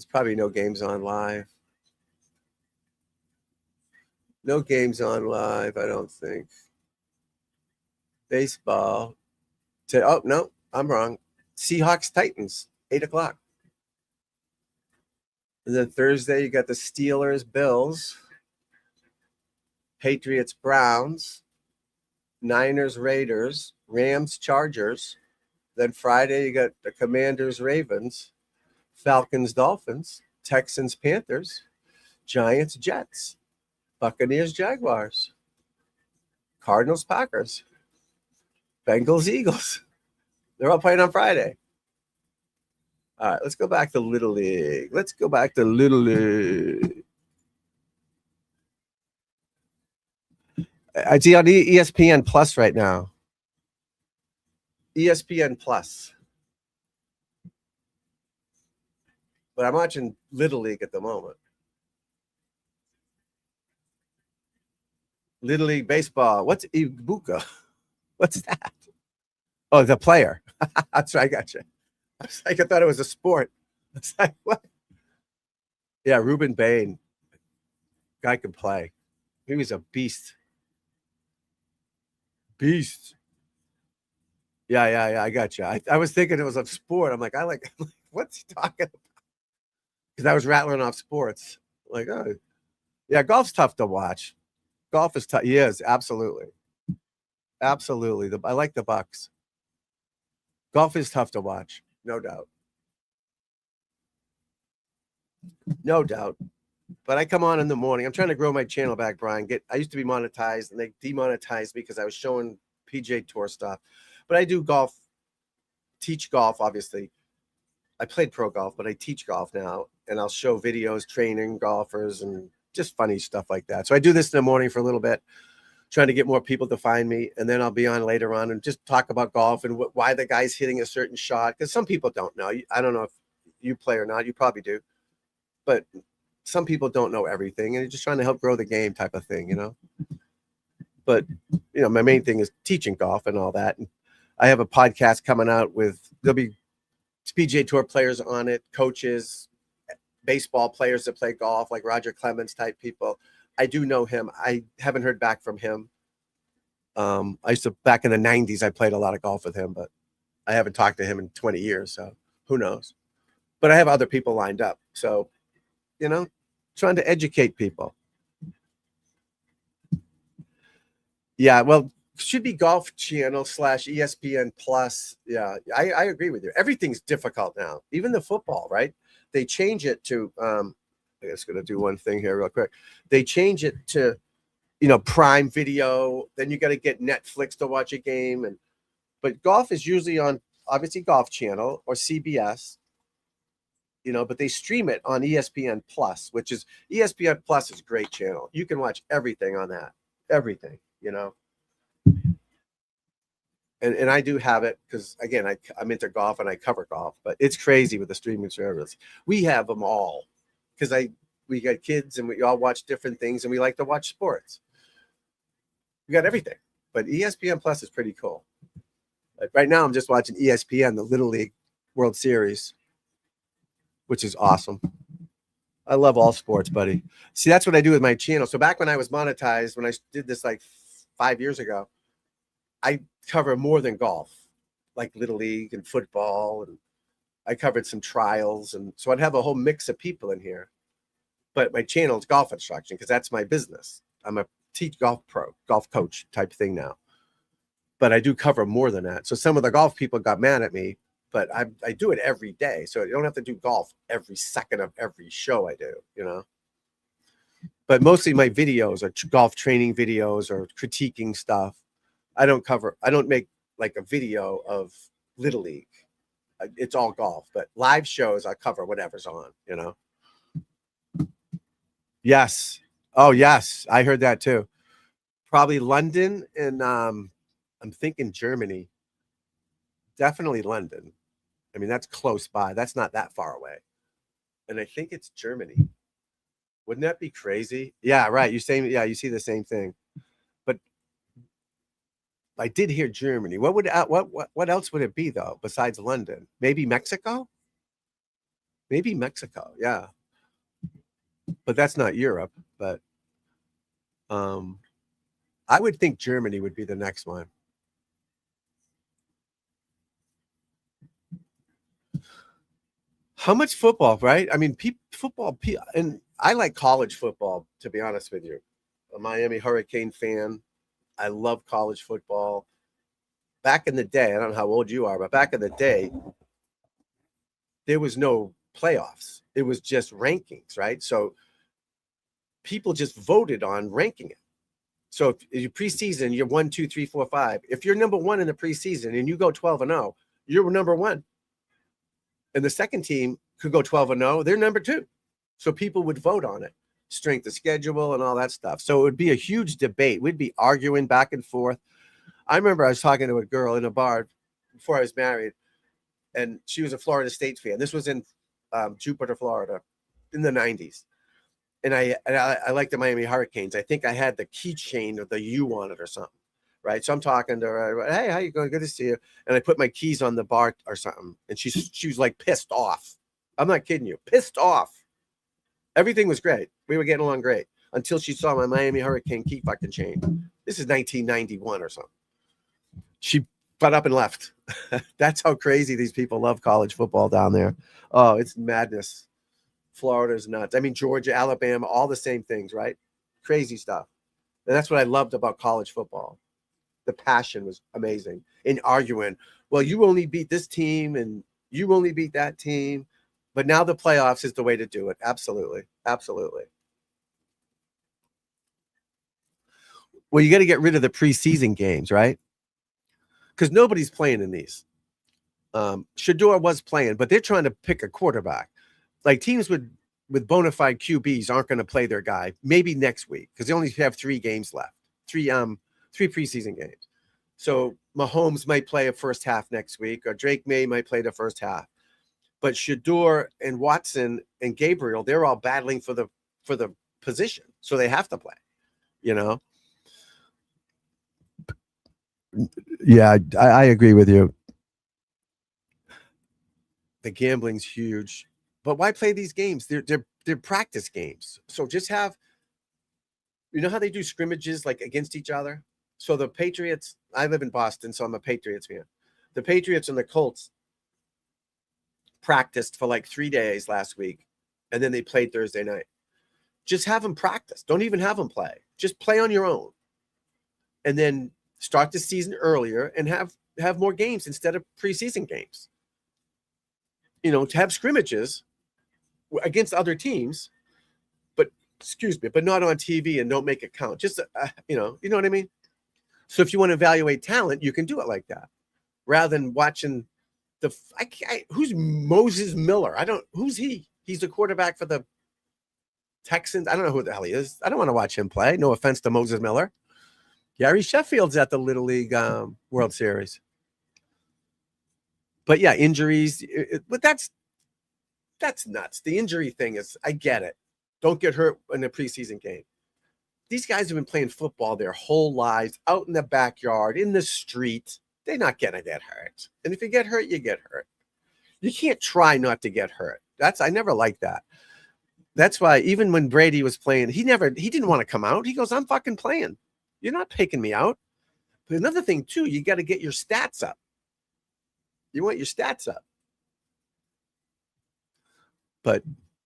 probably no games on live. No games on live, I don't think. Baseball. Oh, no, I'm wrong. Seahawks, Titans, 8 o'clock. And then Thursday, you got the Steelers, Bills, Patriots, Browns, Niners, Raiders, Rams, Chargers. Then Friday, you got the Commanders, Ravens, Falcons, Dolphins, Texans, Panthers, Giants, Jets, Buccaneers, Jaguars, Cardinals, Packers, Bengals, Eagles. They're all playing on Friday. All right, let's go back to Little League. It's on ESPN Plus right now. ESPN Plus. But I'm watching Little League at the moment. Little League Baseball. What's Ibuka? What's that? Oh, the player. That's right. I got you. I was like, I thought it was a sport. It's like, what? Yeah, Ruben Bain. Guy could play. He was a beast. Beast. Yeah. I got you. I was thinking it was a sport. I'm like, what's he talking about? Because I was rattling off sports. Like, oh, yeah, golf's tough to watch. Golf is tough. He is, absolutely. Absolutely. I like the Bucks. Golf is tough to watch, no doubt. No doubt. But I come on in the morning. I'm trying to grow my channel back, Brian. I used to be monetized, and they demonetized me because I was showing PGA Tour stuff. But I do golf, teach golf, obviously. I played pro golf, but I teach golf now, and I'll show videos training golfers and just funny stuff like that. So I do this in the morning for a little bit, trying to get more people to find me, and then I'll be on later on and just talk about golf and why the guy's hitting a certain shot, because some people don't know. I don't know if you play or not. You probably do. But some people don't know everything, and you're just trying to help grow the game type of thing, you know. But, you know, my main thing is teaching golf and all that. And I have a podcast coming out there'll be PGA Tour players on it, coaches, baseball players that play golf, like Roger Clemens type people. I do know him. I haven't heard back from him. I used to, back in the 90s, I played a lot of golf with him, but I haven't talked to him in 20 years, so who knows. But I have other people lined up. So, you know, trying to educate people. Yeah, well, should be Golf Channel / ESPN Plus. Yeah, I agree with you. Everything's difficult now, even the football, right? They change it to, I'm just going to do one thing here real quick. They change it to, you know, Prime Video. Then you got to get Netflix to watch a game. But golf is usually on, obviously, Golf Channel or CBS. You know, but they stream it on ESPN Plus, which is ESPN Plus is a great channel. You can watch everything on that, everything, you know. And I do have it because, again, I'm into golf and I cover golf, but it's crazy with the streaming service. We have them all because we got kids and we all watch different things and we like to watch sports. We got everything, but ESPN Plus is pretty cool. Like right now, I'm just watching ESPN, the Little League World Series, which is awesome. I love all sports, buddy. See, that's what I do with my channel. So back when I was monetized, when I did this like 5 years ago, I cover more than golf, like Little League and football. And I covered some trials. And so I'd have a whole mix of people in here. But my channel is golf instruction because that's my business. I'm a golf coach type thing now. But I do cover more than that. So some of the golf people got mad at me, but I do it every day. So you don't have to do golf every second of every show I do, you know. But mostly my videos are golf training videos or critiquing stuff. I don't make like a video of Little League. It's all golf, but live shows, I cover whatever's on, you know? Yes. Oh, yes. I heard that too. Probably London and I'm thinking Germany. Definitely London. I mean, that's close by. That's not that far away. And I think it's Germany. Wouldn't that be crazy? Yeah, right. You see the same thing. But I did hear Germany. What else would it be though besides London? Maybe Mexico? Maybe Mexico, yeah. But that's not Europe, but I would think Germany would be the next one. How much football, right? I mean, football, and I like college football, to be honest with you. A Miami Hurricane fan. I love college football. Back in the day, I don't know how old you are, but back in the day, there was no playoffs. It was just rankings, right? So people just voted on ranking it. So if you preseason, you're 1, 2, 3, 4, 5. If you're number one in the preseason and you go 12-0, you're number one. And the second team could go 12-0, they're number two. So people would vote on it, strength of schedule and all that stuff. So it would be a huge debate. We'd be arguing back and forth. I remember I was talking to a girl in a bar before I was married, and she was a Florida State fan. This was in Jupiter, Florida in the 90s. and I like the Miami Hurricanes. I think I had the keychain of the U on it or something, right? So I'm talking to her. Hey, how you going? Good to see you. And I put my keys on the bar or something, and she was like pissed off. I'm not kidding you, pissed off. Everything was great. We were getting along great until she saw my Miami Hurricane key fucking chain. This is 1991 or something. She got up and left. That's how crazy these people love college football down there. Oh, it's madness. Florida's nuts. I mean, Georgia, Alabama, all the same things, right? Crazy stuff. And that's what I loved about college football. The passion was amazing in arguing. Well, you only beat this team and you only beat that team. But now the playoffs is the way to do it. Absolutely. Absolutely. Well, you got to get rid of the preseason games, right? Because nobody's playing in these. Shador was playing, but they're trying to pick a quarterback. Like teams with bona fide QBs aren't going to play their guy. Maybe next week because they only have 3 games left, three preseason games. So Mahomes might play a first half next week, or Drake May might play the first half. But Shador and Watson and Gabriel, they're all battling for the position, so they have to play. You know. Yeah, I agree with you. The gambling's huge, but why play these games? They're practice games. So just have, you know how they do scrimmages like against each other. So the Patriots. I live in Boston, so I'm a Patriots fan. The Patriots and the Colts practiced for like 3 days last week, and then they played Thursday night. Just have them practice. Don't even have them play. Just play on your own, and then start the season earlier and have more games instead of preseason games. You know, to have scrimmages against other teams, but not on TV and don't make it count. Just you know what I mean. So if you want to evaluate talent, you can do it like that, rather than watching who's Moses Miller? Who's he? He's the quarterback for the Texans. I don't know who the hell he is. I don't want to watch him play. No offense to Moses Miller. Gary Sheffield's at the Little League World Series. But yeah, injuries. But that's nuts. The injury thing is, I get it. Don't get hurt in a preseason game. These guys have been playing football their whole lives, out in the backyard, in the street. They're not going to get hurt. And if you get hurt, you get hurt. You can't try not to get hurt. I never liked that. That's why even when Brady was playing, he didn't want to come out. He goes, I'm fucking playing. You're not picking me out. But another thing, too, you got to get your stats up. You want your stats up. But,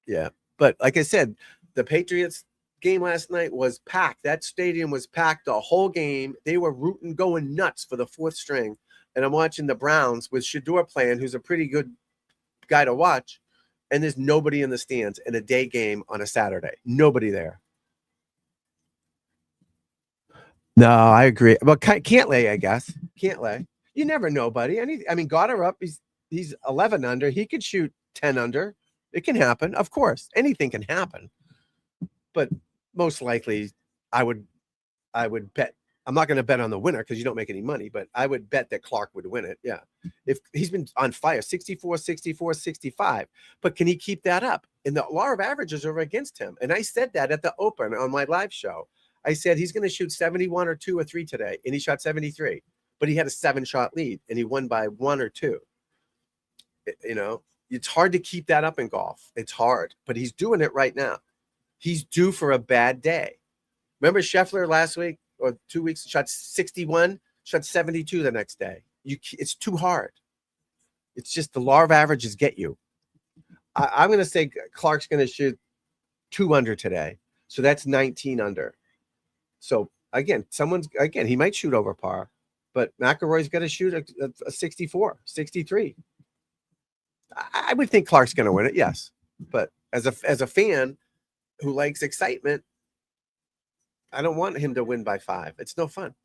yeah. But like I said, the Patriots game last night was packed. That stadium was packed the whole game. They were rooting, going nuts for the 4th string. And I'm watching the Browns with Shador playing, who's a pretty good guy to watch. And there's nobody in the stands in a day game on a Saturday. Nobody there. No, I agree. Well, Cantlay, I guess. Cantlay. You never know, buddy. I mean, Goddard up. He's 11 under. He could shoot 10 under. It can happen. Of course. Anything can happen. But most likely, I would bet. I'm not going to bet on the winner because you don't make any money, but I would bet that Clark would win it. Yeah. If he's been on fire, 64, 64, 65. But can he keep that up? And the law of averages are against him. And I said that at the Open on my live show. I said he's going to shoot 71 or 2 or 3 today. And he shot 73. But he had a 7-shot lead and he won by 1 or 2. You know, it's hard to keep that up in golf. It's hard. But he's doing it right now. He's due for a bad day. Remember Scheffler last week or 2 weeks, shot 61, shot 72 the next day. It's too hard. It's just the law of averages get you. I'm going to say Clark's going to shoot 2 under today. So that's 19 under. So again, he might shoot over par, but McIlroy's got to shoot a 64, 63. I would think Clark's going to win it. Yes. But as a fan who likes excitement, I don't want him to win by 5. It's no fun.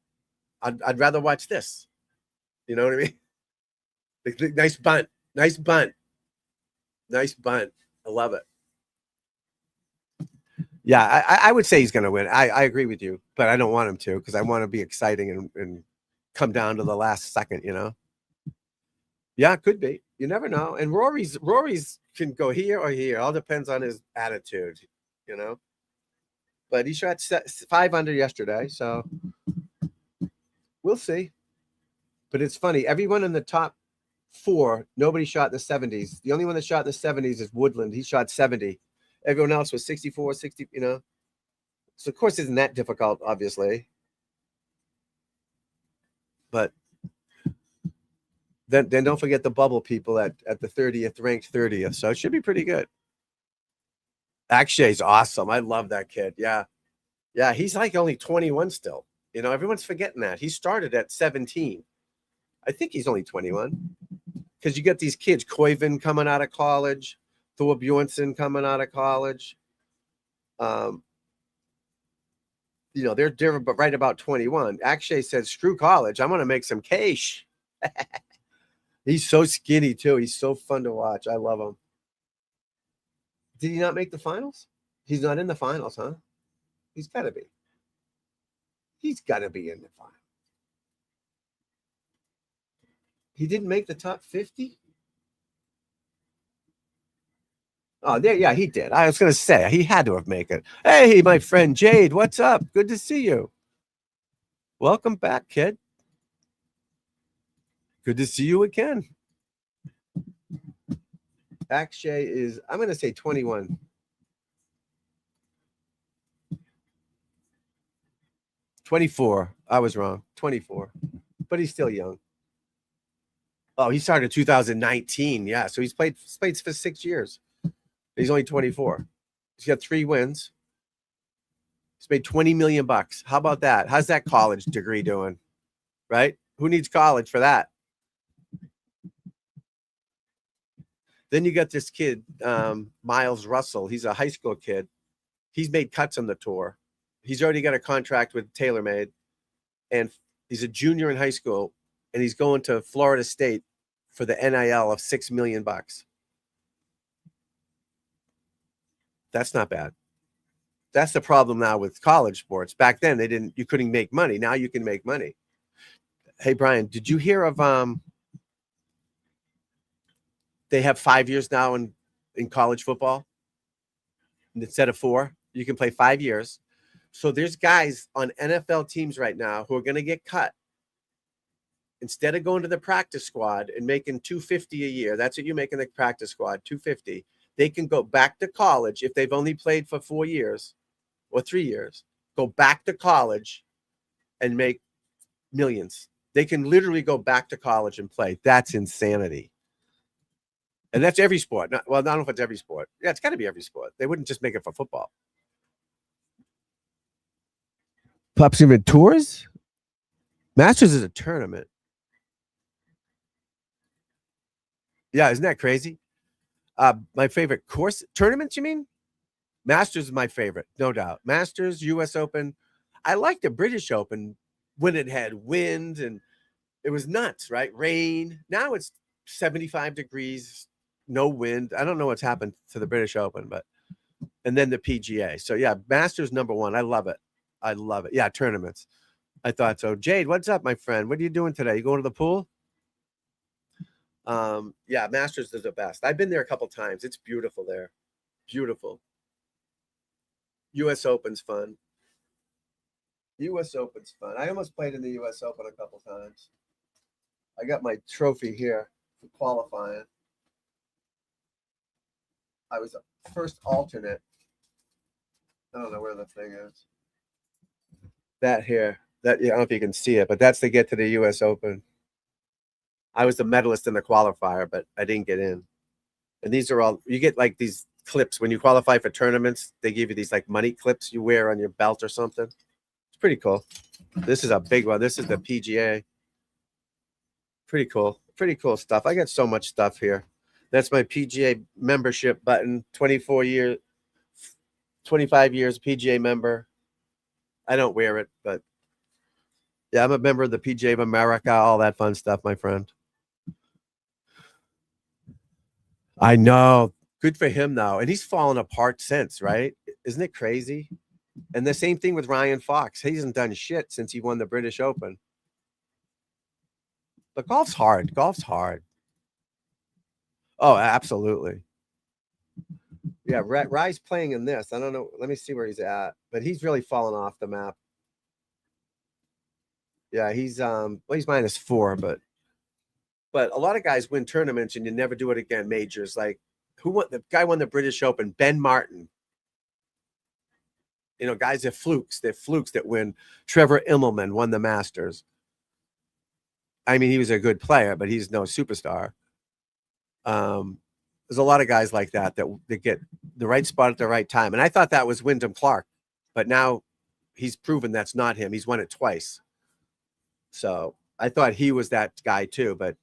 I'd rather watch this. You know what I mean? Nice bunt. Nice bunt. Nice bunt. I love it. Yeah, I would say he's going to win. I agree with you, but I don't want him to because I want to be exciting and come down to the last second, you know? Yeah, it could be. You never know. And Rory's can go here or here. All depends on his attitude, you know? but he shot 5 under yesterday, so we'll see. But it's funny. Everyone in the top 4, nobody shot in the 70s. The only one that shot in the 70s is Woodland. He shot 70. Everyone else was 64, 60, you know. So, of course, isn't that difficult, obviously. But then don't forget the bubble people at the 30th, ranked 30th. So it should be pretty good. Akshay's awesome. I love that kid. Yeah. Yeah, he's like only 21 still. You know, everyone's forgetting that. He started at 17. I think he's only 21. Because you get these kids, Koivind coming out of college, Thor Bjornsson coming out of college. You know, they're right about 21. Akshay said, screw college. I'm going to make some cash. He's so skinny, too. He's so fun to watch. I love him. Did he not make the finals? He's not in the finals, huh? He's got to be. He's got to be in the finals. He didn't make the top 50? Oh, there, yeah, he did. I was going to say, he had to have made it. Hey, my friend Jade, what's up? Good to see you. Welcome back, kid. Good to see you again. Akshay is, I'm going to say 21. 24. I was wrong. 24. But he's still young. Oh, he started in 2019. Yeah, so he's played for 6 years. He's only 24. He's got 3 wins. He's made $20 million. How about that? How's that college degree doing? Right? Who needs college for that? Then you got this kid, Miles Russell. He's a high school kid. He's made cuts on the tour. He's already got a contract with TaylorMade, and he's a junior in high school, and he's going to Florida State for the NIL of $6 million. That's not bad. That's the problem now with college sports. Back then, you couldn't make money. Now you can make money. Hey, Brian, did you hear of they have 5 years now in college football instead of 4? You can play 5 years. So there's guys on NFL teams right now who are going to get cut. Instead of going to the practice squad and making $250 a year, that's what you make in the practice squad, $250. They can go back to college if they've only played for 4 years or 3 years. Go back to college and make millions. They can literally go back to college and play. That's insanity. And that's every sport. Well, I don't know if it's every sport. Yeah, it's got to be every sport. They wouldn't just make it for football. Pops even tours? Masters is a tournament. Yeah, isn't that crazy? My favorite course tournaments, you mean? Masters is my favorite, no doubt. Masters, US Open. I like the British Open when it had wind and it was nuts, right? Rain. Now it's 75 degrees, no wind. I don't know what's happened to the British Open, and then the PGA. So yeah, Masters #1. I love it. I love it. Yeah, tournaments. I thought so. Jade, what's up, my friend? What are you doing today? You going to the pool? Yeah, Masters is the best. I've been there a couple times. It's beautiful there. Beautiful. US Open's fun. US Open's fun. I almost played in the US Open a couple times. I got my trophy here for qualifying. I was a first alternate. I don't know where the thing is. That here. That, yeah, I don't know if you can see it, but that's to get to the US Open. I was the medalist in the qualifier, but I didn't get in. And these are all, you get like these clips when you qualify for tournaments. They give you these like money clips you wear on your belt or something. It's pretty cool. This is a big one. This is the PGA. Pretty cool. Pretty cool stuff. I got so much stuff here. That's my PGA membership button. 25 years PGA member. I don't wear it, but yeah, I'm a member of the PGA of America, all that fun stuff, my friend. I know. Good for him, though. And he's fallen apart since, right? Isn't it crazy? And the same thing with Ryan Fox. He hasn't done shit since he won the British Open. But golf's hard. Golf's hard. Oh, absolutely. Yeah, Rye's playing in this. I don't know. Let me see where he's at, but he's really fallen off the map. Yeah, he's well, he's -4, but a lot of guys win tournaments and you never do it again. Majors, like who won? The guy won the British Open, Ben Martin. You know, guys are flukes. They're flukes that win. Trevor Immelman won the Masters. I mean, he was a good player, but he's no superstar. There's a lot of guys like that get the right spot at the right time. And I thought that was Wyndham Clark, but now he's proven that's not him. He's won it twice. So I thought he was that guy too, but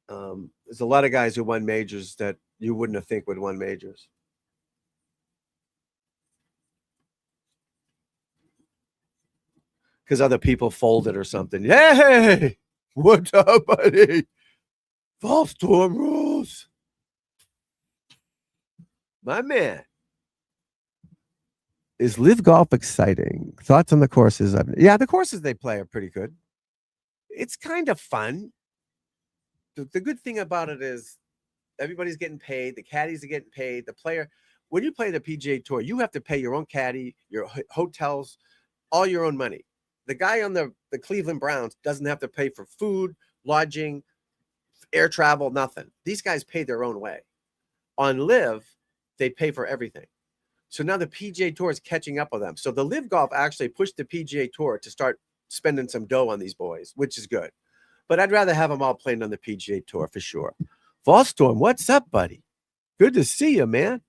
there's a lot of guys who won majors that you wouldn't have think would won majors. Because other people folded or something. Hey, what's up, buddy? Fall storm rules. My man. Is Live Golf exciting? Thoughts on the courses? Yeah, the courses they play are pretty good. It's kind of fun. The good thing about it is everybody's getting paid. The caddies are getting paid. The player, when you play the PGA Tour, you have to pay your own caddy, your hotels, all your own money. The guy on the Cleveland Browns doesn't have to pay for food, lodging, air travel, nothing. These guys pay their own way. On Live, they pay for everything. So now the PGA Tour is catching up with them. So the Live Golf actually pushed the PGA Tour to start spending some dough on these boys, which is good. But I'd rather have them all playing on the PGA Tour for sure. Fallstorm, what's up, buddy? Good to see you, man.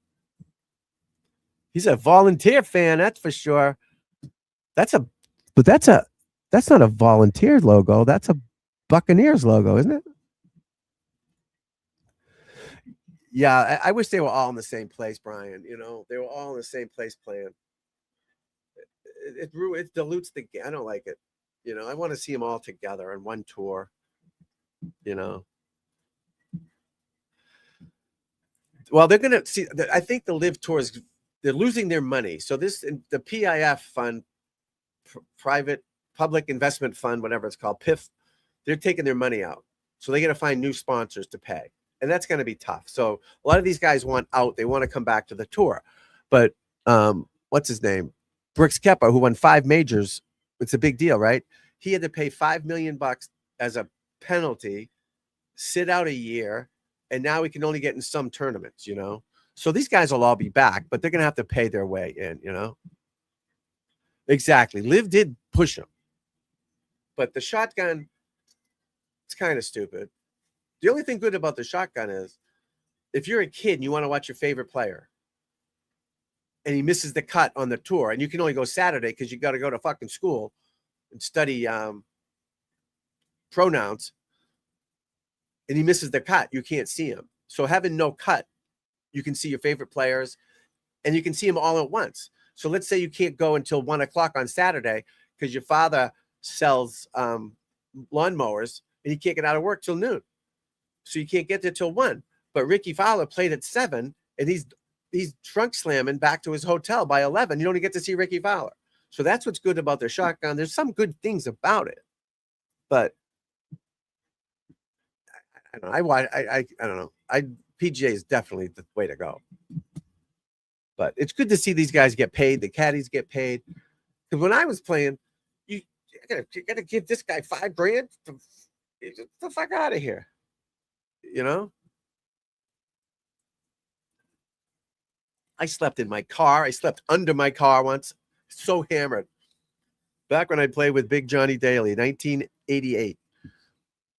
He's a volunteer fan, that's for sure. That's not a volunteer logo. That's a Buccaneers logo, isn't it? Yeah, I wish they were all in the same place, Brian. You know, they were all in the same place playing. It dilutes the game. I don't like it. You know, I want to see them all together on one tour. You know. Well, they're gonna see. I think the Live Tours, they're losing their money. So the PIF fund, private public investment fund, whatever it's called, PIF, they're taking their money out. So they got to find new sponsors to pay. And that's going to be tough. So a lot of these guys want out. They want to come back to the tour. But what's his name? Brooks Koepka, who won 5 majors. It's a big deal, right? He had to pay $5 million as a penalty, sit out a year, and now he can only get in some tournaments, you know? So these guys will all be back, but they're going to have to pay their way in, you know? Exactly. Liv did push him. But the shotgun, it's kind of stupid. The only thing good about the shotgun is if you're a kid and you want to watch your favorite player and he misses the cut on the tour and you can only go Saturday because you got to go to fucking school and study pronouns and he misses the cut, you can't see him. So having no cut, you can see your favorite players and you can see them all at once. So let's say you can't go until 1 o'clock on Saturday because your father sells lawnmowers and he can't get out of work till noon. So you can't get there till 1. But Ricky Fowler played at 7 and he's trunk slamming back to his hotel by 11. You don't even get to see Ricky Fowler. So that's what's good about the shotgun. There's some good things about it. But I don't know. PGA is definitely the way to go. But it's good to see these guys get paid. The caddies get paid. Because when I was playing, you gotta give this guy $5,000. Get the fuck out of here. You know? I slept in my car. I slept under my car once. So hammered. Back when I played with Big Johnny Daly, 1988.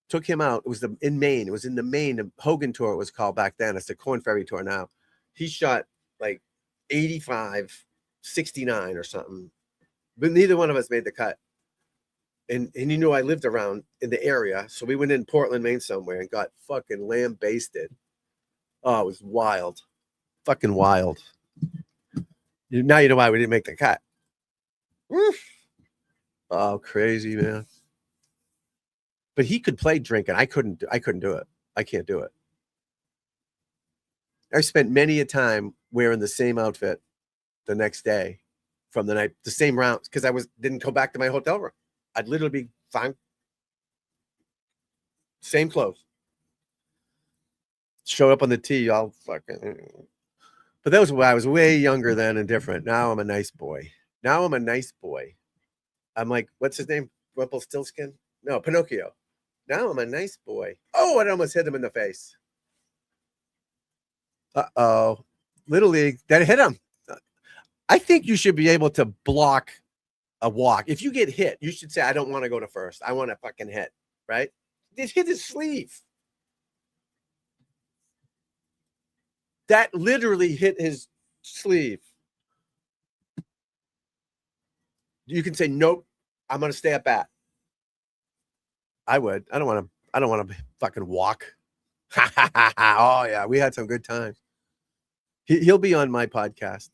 Took him out. It was in Maine. It was in the Maine the Hogan Tour. It was called back then. It's the Corn Ferry Tour now. He shot like 85, 69 or something. But neither one of us made the cut. And he knew I lived around in the area. So we went in Portland, Maine somewhere and got fucking lambasted. Oh, it was wild. Fucking wild. Now you know why we didn't make the cut. Woof. Oh, crazy, man. But he could play drinking. I couldn't do it. I can't do it. I spent many a time wearing the same outfit the next day from the night, the same rounds, because didn't go back to my hotel room. I'd literally be fine. Same clothes. Show up on the tee, all fucking. But that was when I was way younger then and different. Now I'm a nice boy. I'm like, what's his name? Rumpelstiltskin? No, Pinocchio. Now I'm a nice boy. Oh, I almost hit him in the face. Uh-oh. Little League. That hit him. I think you should be able to block a walk. If you get hit, you should say, I don't want to go to first. I want to fucking hit, right? It hit his sleeve. That literally hit his sleeve. You can say, nope, I'm going to stay at bat. I would. I don't want to fucking walk. Oh, yeah. We had some good times. He'll be on my podcast.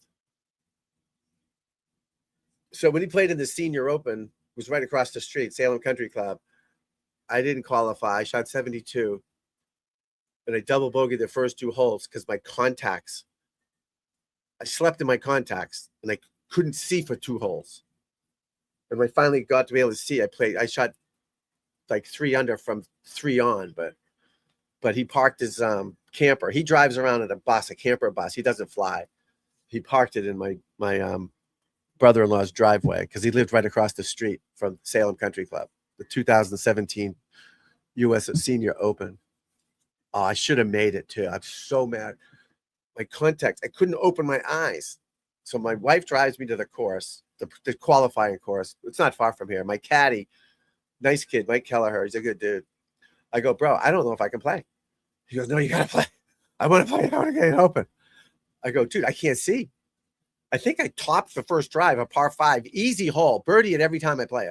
So when he played in the Senior Open, it was right across the street, Salem Country Club. I didn't qualify. I shot 72. And I double bogeyed the first 2 holes because my contacts, I slept in my contacts and I couldn't see for 2 holes. And when I finally got to be able to see, I shot like 3 under from 3 on, but he parked his camper. He drives around in a camper bus. He doesn't fly. He parked it in my brother-in-law's driveway because he lived right across the street from Salem Country Club, the 2017 U.S. Senior Open. Oh, I should have made it too. I'm so mad. My contacts, I couldn't open my eyes. So my wife drives me to the course, the qualifying course. It's not far from here. My caddy, nice kid, Mike Kelleher, he's a good dude. I go, bro, I don't know if I can play. He goes, no, you got to play. I want to play. I want to get it open. I go, dude, I can't see. I think I topped the first drive, a par 5, easy hole, birdie it every time I play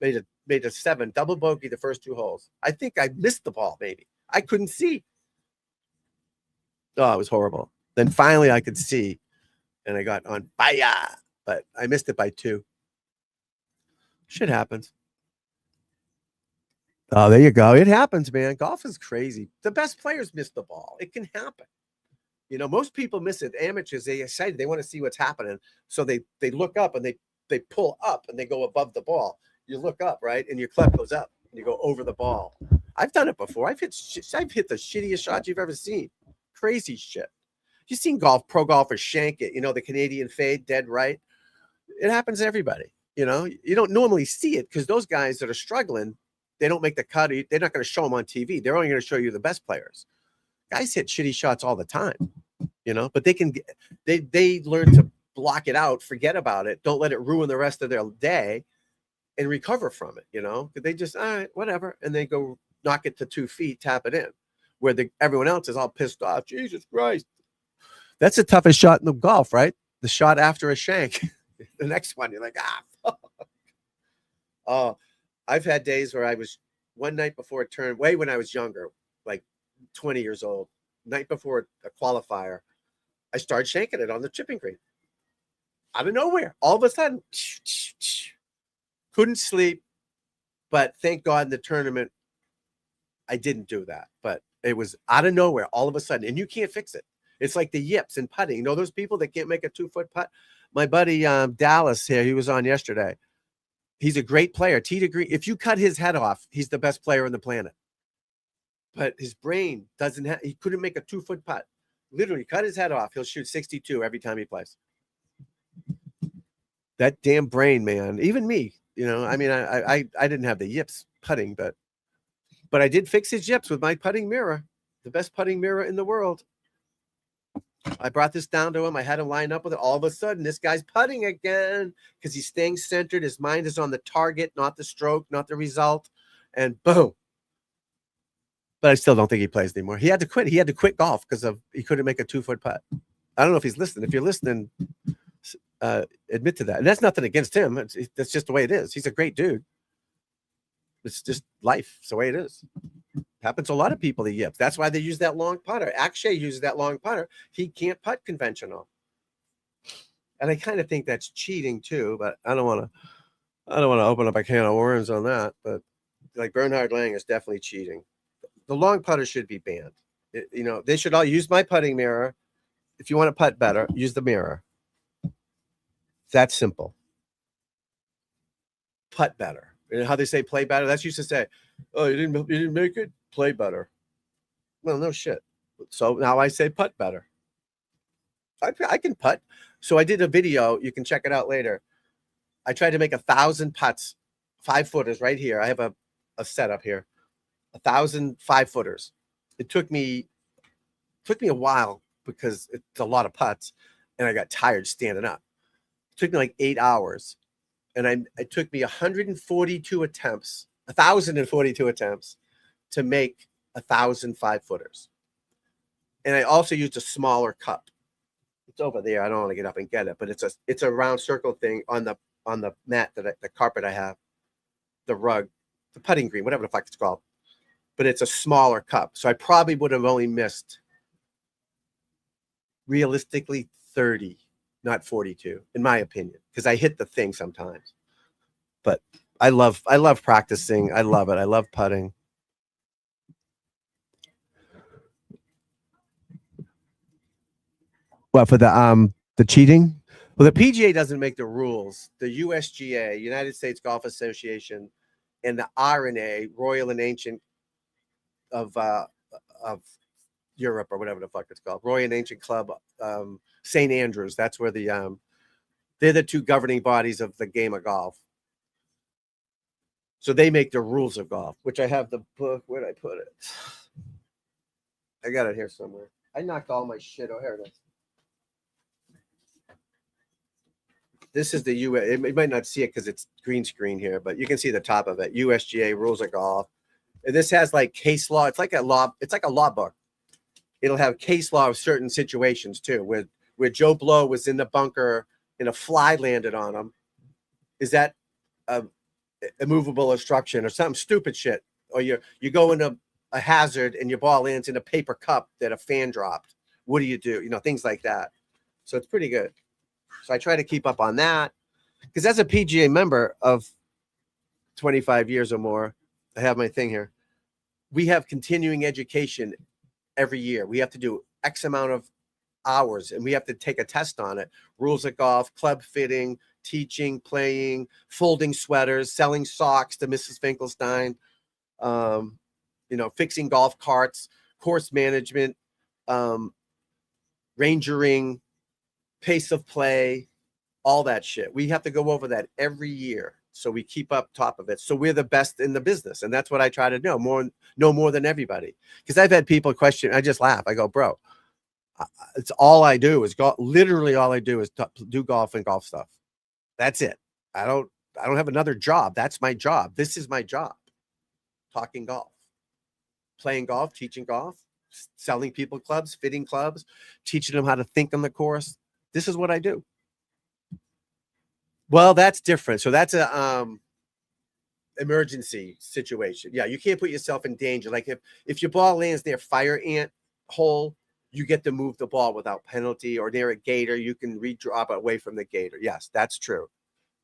it. Made a 7, double bogey the first 2 holes. I think I missed the ball, maybe. I couldn't see. Oh, it was horrible. Then finally I could see, and I got on fire, but I missed it by 2. Shit happens. Oh, there you go. It happens, man. Golf is crazy. The best players miss the ball. It can happen. You know, most people miss it. Amateurs, they excited. They want to see what's happening. So they look up and they pull up and they go above the ball. You look up, right? And your club goes up and you go over the ball. I've done it before. I've hit the shittiest shots you've ever seen. Crazy shit. You've seen pro golfers shank it, you know, the Canadian fade, dead right. It happens to everybody. You know, you don't normally see it because those guys that are struggling, they don't make the cut. They're not going to show them on TV. They're only going to show you the best players. Guys hit shitty shots all the time, you know, but they learn to block it out, forget about it, don't let it ruin the rest of their day and recover from it, you know. They just, all right, whatever, and they go knock it to 2 feet, tap it in, where everyone else is all pissed off. Jesus Christ. That's the toughest shot in the golf, right? The shot after a shank. The next one, you're like, fuck. Oh, I've had days where I was one night before a turn, way when I was younger, like 20 years old, night before a qualifier, I started shanking it on the chipping green. Out of nowhere, all of a sudden, couldn't sleep. But thank God in the tournament, I didn't do that. But it was out of nowhere, all of a sudden, and you can't fix it. It's like the yips in putting. You know those people that can't make a 2-foot putt? My buddy Dallas here, he was on yesterday. He's a great player. Tee to green. If you cut his head off, he's the best player on the planet. But his brain doesn't have, he couldn't make a 2-foot putt. Literally cut his head off. He'll shoot 62 every time he plays. That damn brain, man. Even me, you know, I mean, I didn't have the yips putting, but I did fix his yips with my putting mirror, the best putting mirror in the world. I brought this down to him. I had him line up with it. All of a sudden, this guy's putting again because he's staying centered. His mind is on the target, not the stroke, not the result. And boom. But I still don't think he plays anymore. He had to quit. He had to quit golf because he couldn't make a 2-foot putt. I don't know if he's listening. If you're listening, admit to that. And that's nothing against him. That's just the way it is. He's a great dude. It's just life. It's the way it is. Happens to a lot of people, the yips. That's why they use that long putter. Akshay uses that long putter. He can't putt conventional. And I kind of think that's cheating too, but I don't want to open up a can of worms on that. But like Bernhard Lang is definitely cheating. The long putter should be banned. You know, they should all use my putting mirror. If you want to putt better, use the mirror. That's simple. Putt better. And how they say play better. That's used to say, oh, you didn't make it? Play better. Well, no shit. So now I say putt better. I can putt. So I did a video. You can check it out later. I tried to make 1,000 putts, 5-footers right here. I have a setup here, 1,000 5-footers. It took me a while because it's a lot of putts, and I got tired standing up. It took me like 8 hours, and it took me 1,042 attempts to make 1,000 5-footers. And I also used a smaller cup. It's over there. I don't want to get up and get it, but it's a round circle thing on the mat the carpet I have, the rug, the putting green, whatever the fuck it's called. But it's a smaller cup. So I probably would have only missed realistically 30, not 42, in my opinion, because I hit the thing sometimes. But I love practicing. I love it. I love putting. What, for the cheating? Well, the PGA doesn't make the rules. The USGA, United States Golf Association, and the RNA, Royal and Ancient of Europe, or whatever the fuck it's called, Royal and Ancient Club, St. Andrews. That's where they're the two governing bodies of the game of golf. So they make the rules of golf, which I have the book. Where'd I put it? I got it here somewhere. I knocked all my shit. Oh, here it is. This is the US. You might not see it because it's green screen here, but you can see the top of it. USGA rules of golf. And this has like case law. It's like a law book. It'll have case law of certain situations too, where Joe Blow was in the bunker and a fly landed on him. Is that a immovable obstruction or some stupid shit? Or you go into a hazard and your ball lands in a paper cup that a fan dropped. What do? Things like that. So it's pretty good. So I try to keep up on that because as a PGA member of 25 years or more, I have my thing here. We have continuing education every year. We have to do X amount of hours and we have to take a test on it. Rules of golf, club fitting, teaching, playing, folding sweaters, selling socks to Mrs. Finkelstein, fixing golf carts, course management, rangering, pace of play, all that shit. We have to go over that every year. So we keep up top of it. So we're the best in the business. And that's what I try to know more than everybody. Because I've had people question, I just laugh. I go, bro, it's all I do is golf. Literally all I do is do golf and golf stuff. That's it. I don't have another job. That's my job. This is my job. Talking golf, playing golf, teaching golf, selling people clubs, fitting clubs, teaching them how to think on the course. This is what I do. Well, that's different. So that's a emergency situation. Yeah, you can't put yourself in danger. Like if your ball lands near fire ant hole, you get to move the ball without penalty, or near a gator, you can redrop away from the gator. Yes, that's true.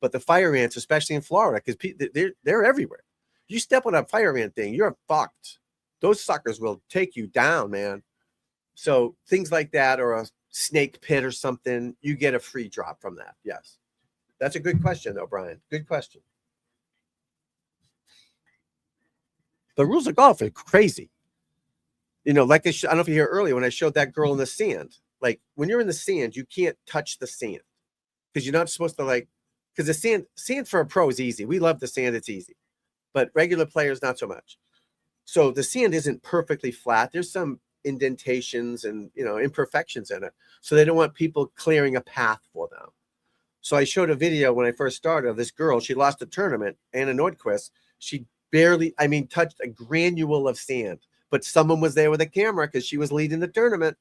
But the fire ants, especially in Florida, because they're everywhere. You step on a fire ant thing, you're fucked. Those suckers will take you down, man. So things like that, or a snake pit or something, you get a free drop from that. Yes. That's a good question, though, Brian. Good question. The rules of golf are crazy. Like I don't know if you hear earlier when I showed that girl in the sand. Like when you're in the sand, you can't touch the sand because you're not supposed to because the sand for a pro is easy. We love the sand. It's easy. But regular players, not so much. So the sand isn't perfectly flat. There's some indentations and, imperfections in it. So they don't want people clearing a path for them. So I showed a video when I first started of this girl. She lost a tournament, Anna Nordquist. She barely, touched a granule of sand, but someone was there with a camera because she was leading the tournament.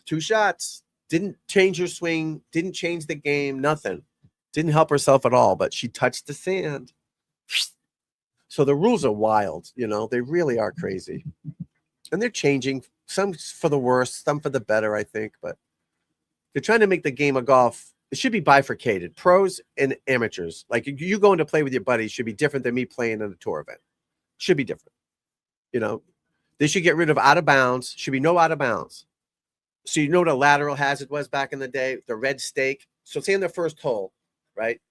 2 shots, didn't change her swing, didn't change the game, nothing. Didn't help herself at all, but she touched the sand. So the rules are wild, they really are crazy. And they're changing, some for the worse, some for the better, I think. But they're trying to make the game of golf, it should be bifurcated. Pros and amateurs. Like you going to play with your buddies should be different than me playing in a tour event. Should be different. They should get rid of out of bounds. Should be no out of bounds. So what a lateral hazard was back in the day? The red stake. So say in the first hole, right?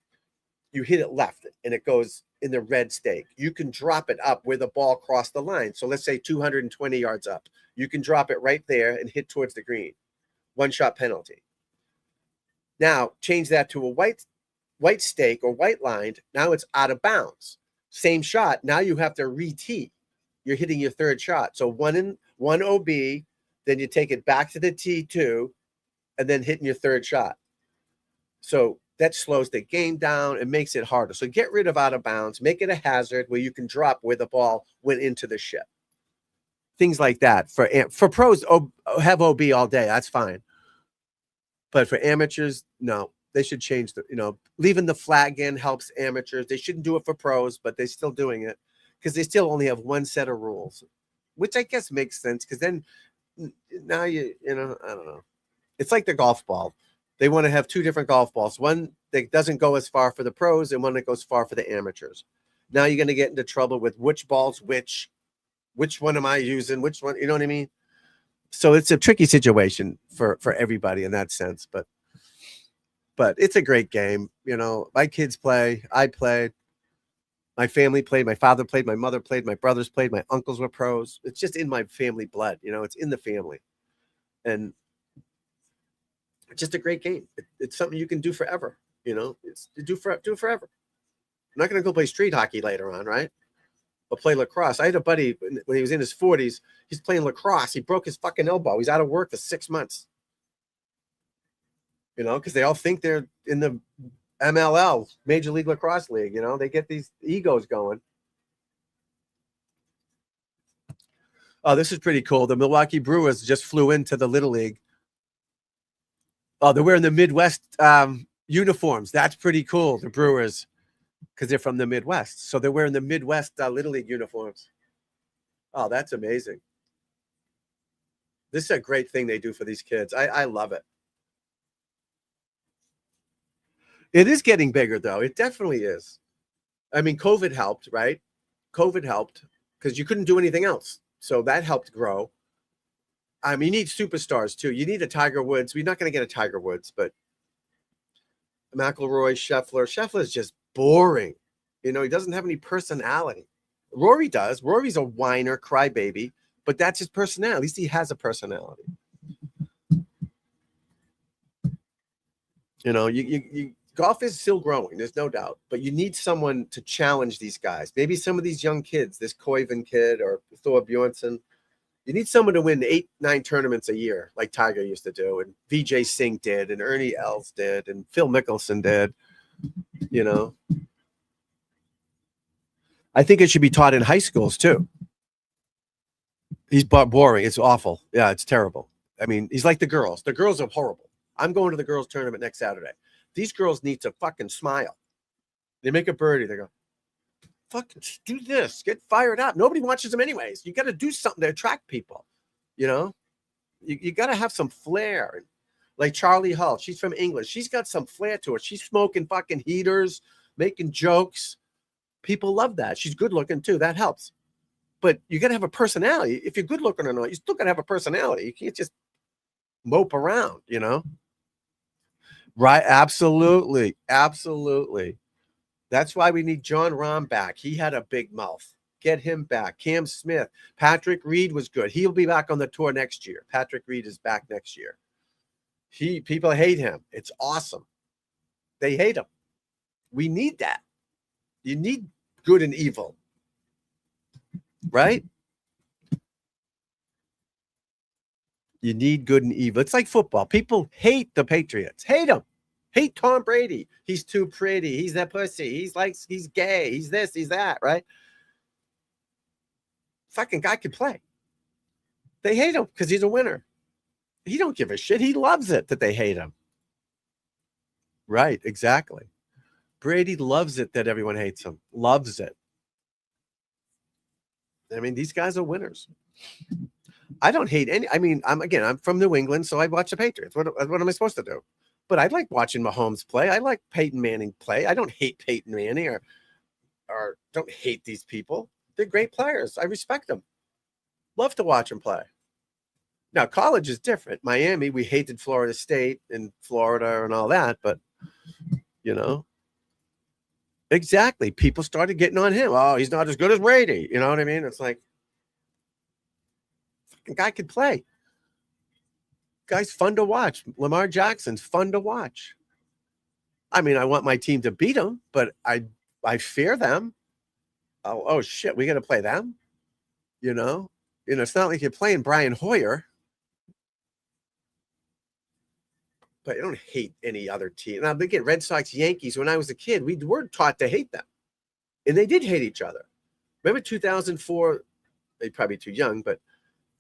you hit it left and it goes in the red stake. You can drop it up where the ball crossed the line. So let's say 220 yards up. You can drop it right there and hit towards the green. 1-shot penalty. Now change that to a white stake or white lined. Now it's out of bounds. Same shot. Now you have to re-tee. You're hitting your third shot. So one OB, then you take it back to the T2, and then hitting your third shot. So that slows the game down and makes it harder. So get rid of out of bounds, make it a hazard where you can drop where the ball went into the ship. Things like that. For pros, have OB all day. That's fine. But for amateurs, no. They should change leaving the flag in helps amateurs. They shouldn't do it for pros, but they're still doing it because they still only have one set of rules, which I guess makes sense because then now I don't know. It's like the golf ball. They want to have two different golf balls. One that doesn't go as far for the pros and one that goes far for the amateurs. Now you're going to get into trouble with which ball's which one am I using? Which one? You know what I mean? So it's a tricky situation for everybody in that sense, but it's a great game. My kids play, I played, my family played, my father played, my mother played, my brothers played, my uncles were pros. It's just in my family blood, it's in the family. And it's just a great game. It's something you can do forever, it's do it forever. I'm not going to go play street hockey later on, right? Or play lacrosse. I had a buddy when he was in his 40s, he's playing lacrosse. He broke his fucking elbow. He's out of work for 6 months. Because they all think they're in the MLL, Major League Lacrosse League. They get these egos going. Oh, this is pretty cool. The Milwaukee Brewers just flew into the Little League. Oh, they're wearing the Midwest uniforms. That's pretty cool, the Brewers, because they're from the Midwest. So they're wearing the Midwest Little League uniforms. Oh, that's amazing. This is a great thing they do for these kids. I love it. It is getting bigger, though. It definitely is. I mean, COVID helped, right? COVID helped because you couldn't do anything else. So that helped grow. I mean, you need superstars, too. You need a Tiger Woods. We're not going to get a Tiger Woods, but McIlroy, Scheffler. Scheffler is just boring. He doesn't have any personality. Rory does. Rory's a whiner, crybaby, but that's his personality. At least he has a personality. Golf is still growing, there's no doubt, but you need someone to challenge these guys. Maybe some of these young kids, this Koiven kid or Thor Bjornsson, you need someone to win 8-9 tournaments a year, like Tiger used to do, and Vijay Singh did, and Ernie Els did, and Phil Mickelson did. I think it should be taught in high schools too. He's boring. It's awful. Yeah, it's terrible. I mean, he's like the girls. The girls are horrible. I'm going to the girls' tournament next Saturday. These girls need to fucking smile. They make a birdie. They go, fucking do this. Get fired up. Nobody watches them anyways. You got to do something to attract people. You got to have some flair. Like Charlie Hull. She's from England. She's got some flair to her. She's smoking fucking heaters, making jokes. People love that. She's good looking too. That helps. But you got to have a personality. If you're good looking or not, you still got to have a personality. You can't just mope around, Right. Absolutely. Absolutely. That's why we need John Rahm back. He had a big mouth. Get him back. Cam Smith. Patrick Reed was good. He'll be back on the tour next year. Patrick Reed is back next year. People hate him. It's awesome. They hate him. We need that. You need good and evil. Right? You need good and evil. It's like football. People hate the Patriots. Hate them. Hate Tom Brady. He's too pretty. He's that pussy. He's gay. He's this. He's that. Right? Fucking guy can play. They hate him because he's a winner. He don't give a shit. He loves it that they hate him. Right. Exactly. Brady loves it that everyone hates him. Loves it. I mean, these guys are winners. I don't hate any. I mean, I'm from New England, so I watch the Patriots. What am I supposed to do? But I like watching Mahomes play. I like Peyton Manning play. I don't hate Peyton Manning or don't hate these people. They're great players. I respect them. Love to watch them play. Now, college is different. Miami, we hated Florida State and Florida and all that, but Exactly. People started getting on him. Oh, he's not as good as Brady. You know what I mean? It's like, fucking guy could play. Guy's fun to watch. Lamar Jackson's fun to watch. I mean, I want my team to beat them, but I fear them. Oh shit, we got to play them. You know, it's not like you're playing Brian Hoyer. But I don't hate any other team. Now, again, Red Sox, Yankees, when I was a kid, we were taught to hate them. And they did hate each other. Remember 2004? They're probably too young, but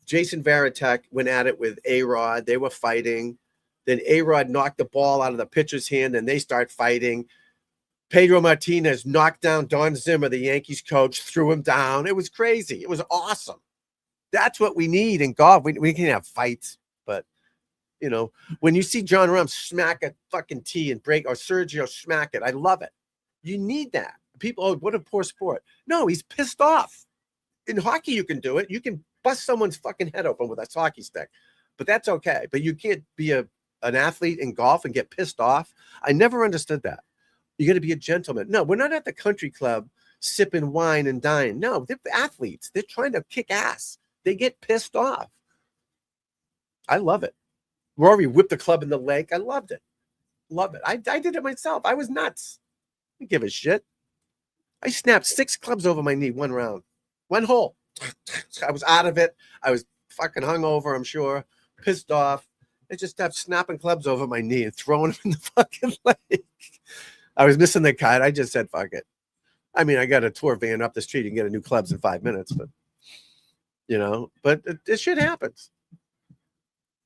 Jason Varitek went at it with A-Rod. They were fighting. Then A-Rod knocked the ball out of the pitcher's hand, and they start fighting. Pedro Martinez knocked down Don Zimmer, the Yankees coach, threw him down. It was crazy. It was awesome. That's what we need in golf. We can have fights, but when you see John Rahm smack a fucking tee and break, or Sergio smack it, I love it. You need that. People, what a poor sport. No, he's pissed off. In hockey, you can do it. You can bust someone's fucking head open with a hockey stick, but that's okay. But you can't be an athlete in golf and get pissed off. I never understood that. You got to be a gentleman. No, we're not at the country club sipping wine and dying. No, they're athletes. They're trying to kick ass. They get pissed off. I love it. Rory whipped the club in the leg. I loved it. Love it. I did it myself. I was nuts. I didn't give a shit. I snapped 6 clubs over my knee one round. One hole. I was out of it. I was fucking hungover, I'm sure. Pissed off. I just kept snapping clubs over my knee and throwing them in the fucking leg. I was missing the cut. I just said, fuck it. I mean, I got a tour van up the street and get a new clubs in 5 minutes, but this shit happens.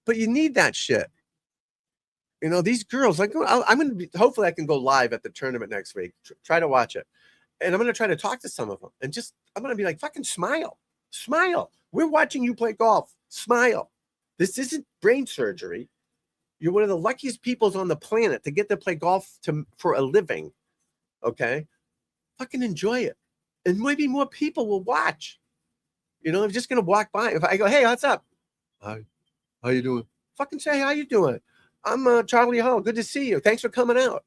But you need that shit. These girls, I'm going to be, hopefully I can go live at the tournament next week. Try to watch it. And I'm going to try to talk to some of them and I'm going to be like, fucking smile. Smile. We're watching you play golf. Smile. This isn't brain surgery. You're one of the luckiest peoples on the planet to get to play golf for a living. Okay? Fucking enjoy it. And maybe more people will watch. I'm just going to walk by. If I go, hey, what's up? Hi. How you doing? Fucking say, how you doing? I'm Charlie Hall. Good to see you. Thanks for coming out.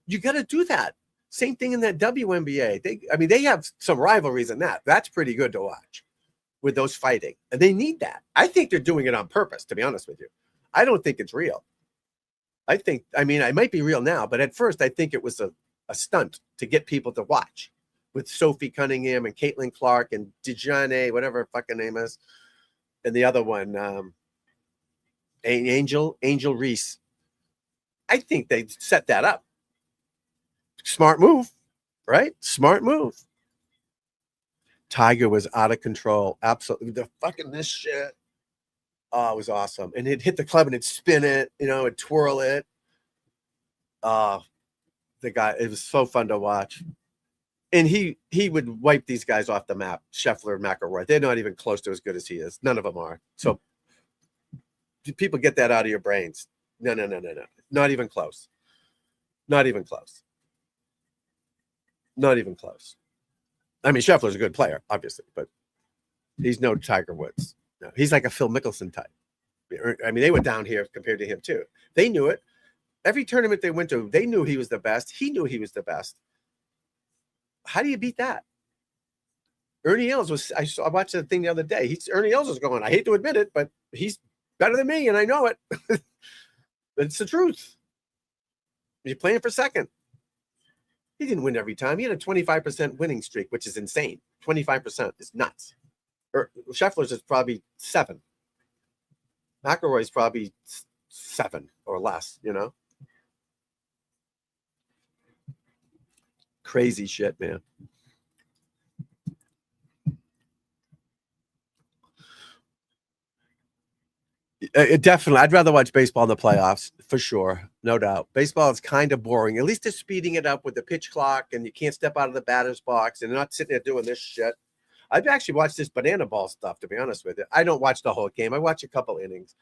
You got to do that. Same thing in that WNBA. They have some rivalries in that. That's pretty good to watch with those fighting. And they need that. I think they're doing it on purpose, to be honest with you. I don't think it's real. It might be real now, but at first I think it was a stunt to get people to watch with Sophie Cunningham and Caitlin Clark and Dejane, whatever her fucking name is. And the other one, Angel Reese. I think they set that up. Smart move, right? Smart move. Tiger was out of control. Absolutely. The fucking this shit. Oh, it was awesome. And he'd hit the club and it'd spin it, it'd twirl it. The guy, it was so fun to watch. And he would wipe these guys off the map. Scheffler and McIlroy. They're not even close to as good as he is. None of them are. So people get that out of your brains. No. Not even close. Not even close. Not even close. I mean, Scheffler's a good player, obviously, but he's no Tiger Woods. No, he's like a Phil Mickelson type. I mean, they were down here compared to him too. They knew it. Every tournament they went to, they knew he was the best. He knew he was the best. How do you beat that? Ernie Els was, I watched the thing the other day. Ernie Els was going, I hate to admit it, but he's better than me, and I know it. But it's the truth. You're playing for second. He didn't win every time. He had a 25% winning streak, which is insane. 25% is nuts. Scheffler's is probably 7. McIlroy's probably 7 or less, Crazy shit, man. Definitely. I'd rather watch baseball in the playoffs, for sure. No doubt. Baseball is kind of boring. At least they're speeding it up with the pitch clock, and you can't step out of the batter's box, and they're not sitting there doing this shit. I've actually watched this banana ball stuff, to be honest with you. I don't watch the whole game. I watch a couple innings.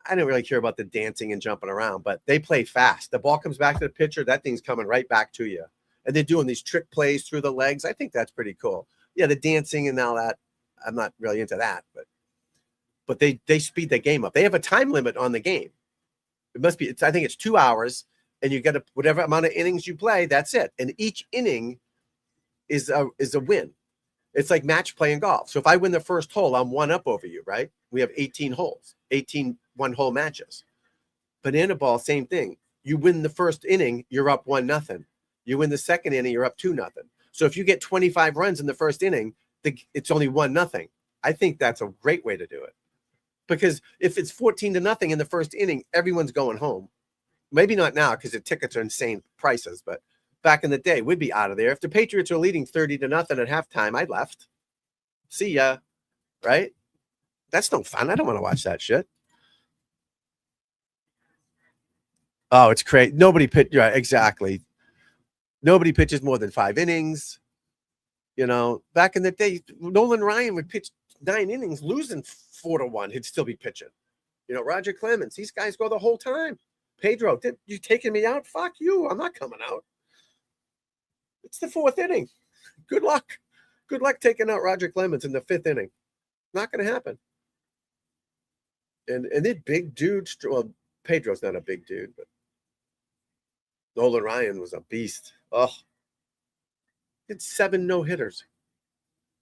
I don't really care about the dancing and jumping around, but they play fast. The ball comes back to the pitcher. That thing's coming right back to you. And they're doing these trick plays through the legs. I think that's pretty cool. Yeah, the dancing and all that, I'm not really into that, but they speed the game up. They have a time limit on the game. It must be, I think it's 2 hours, and you get whatever amount of innings you play. That's it. And each inning is a win. It's like match play in golf. So if I win the first hole, I'm one up over you, right? We have 18 holes, 18 one-hole matches. Banana ball, same thing. You win the first inning, you're up 1-0. You win the second inning, you're up 2-0. So if you get 25 runs in the first inning, it's only 1-0. I think that's a great way to do it. Because if it's 14-0 in the first inning, everyone's going home. Maybe not now because the tickets are insane prices, but back in the day, we'd be out of there. If the Patriots were leading 30-0 at halftime, I left. See ya, right? That's no fun. I don't want to watch that shit. Oh, it's crazy. Nobody pitched. Right, exactly. Nobody pitches more than 5 innings. You know, back in the day, Nolan Ryan would pitch 9 innings, losing 4-1. He'd still be pitching. You know, Roger Clemens, these guys go the whole time. Pedro, you taking me out? Fuck you. I'm not coming out. It's the 4th inning. Good luck. Good luck taking out Roger Clemens in the 5th inning. Not going to happen. And that big dude, well, Pedro's not a big dude, but Nolan Ryan was a beast. Oh, it's 7 no-hitters.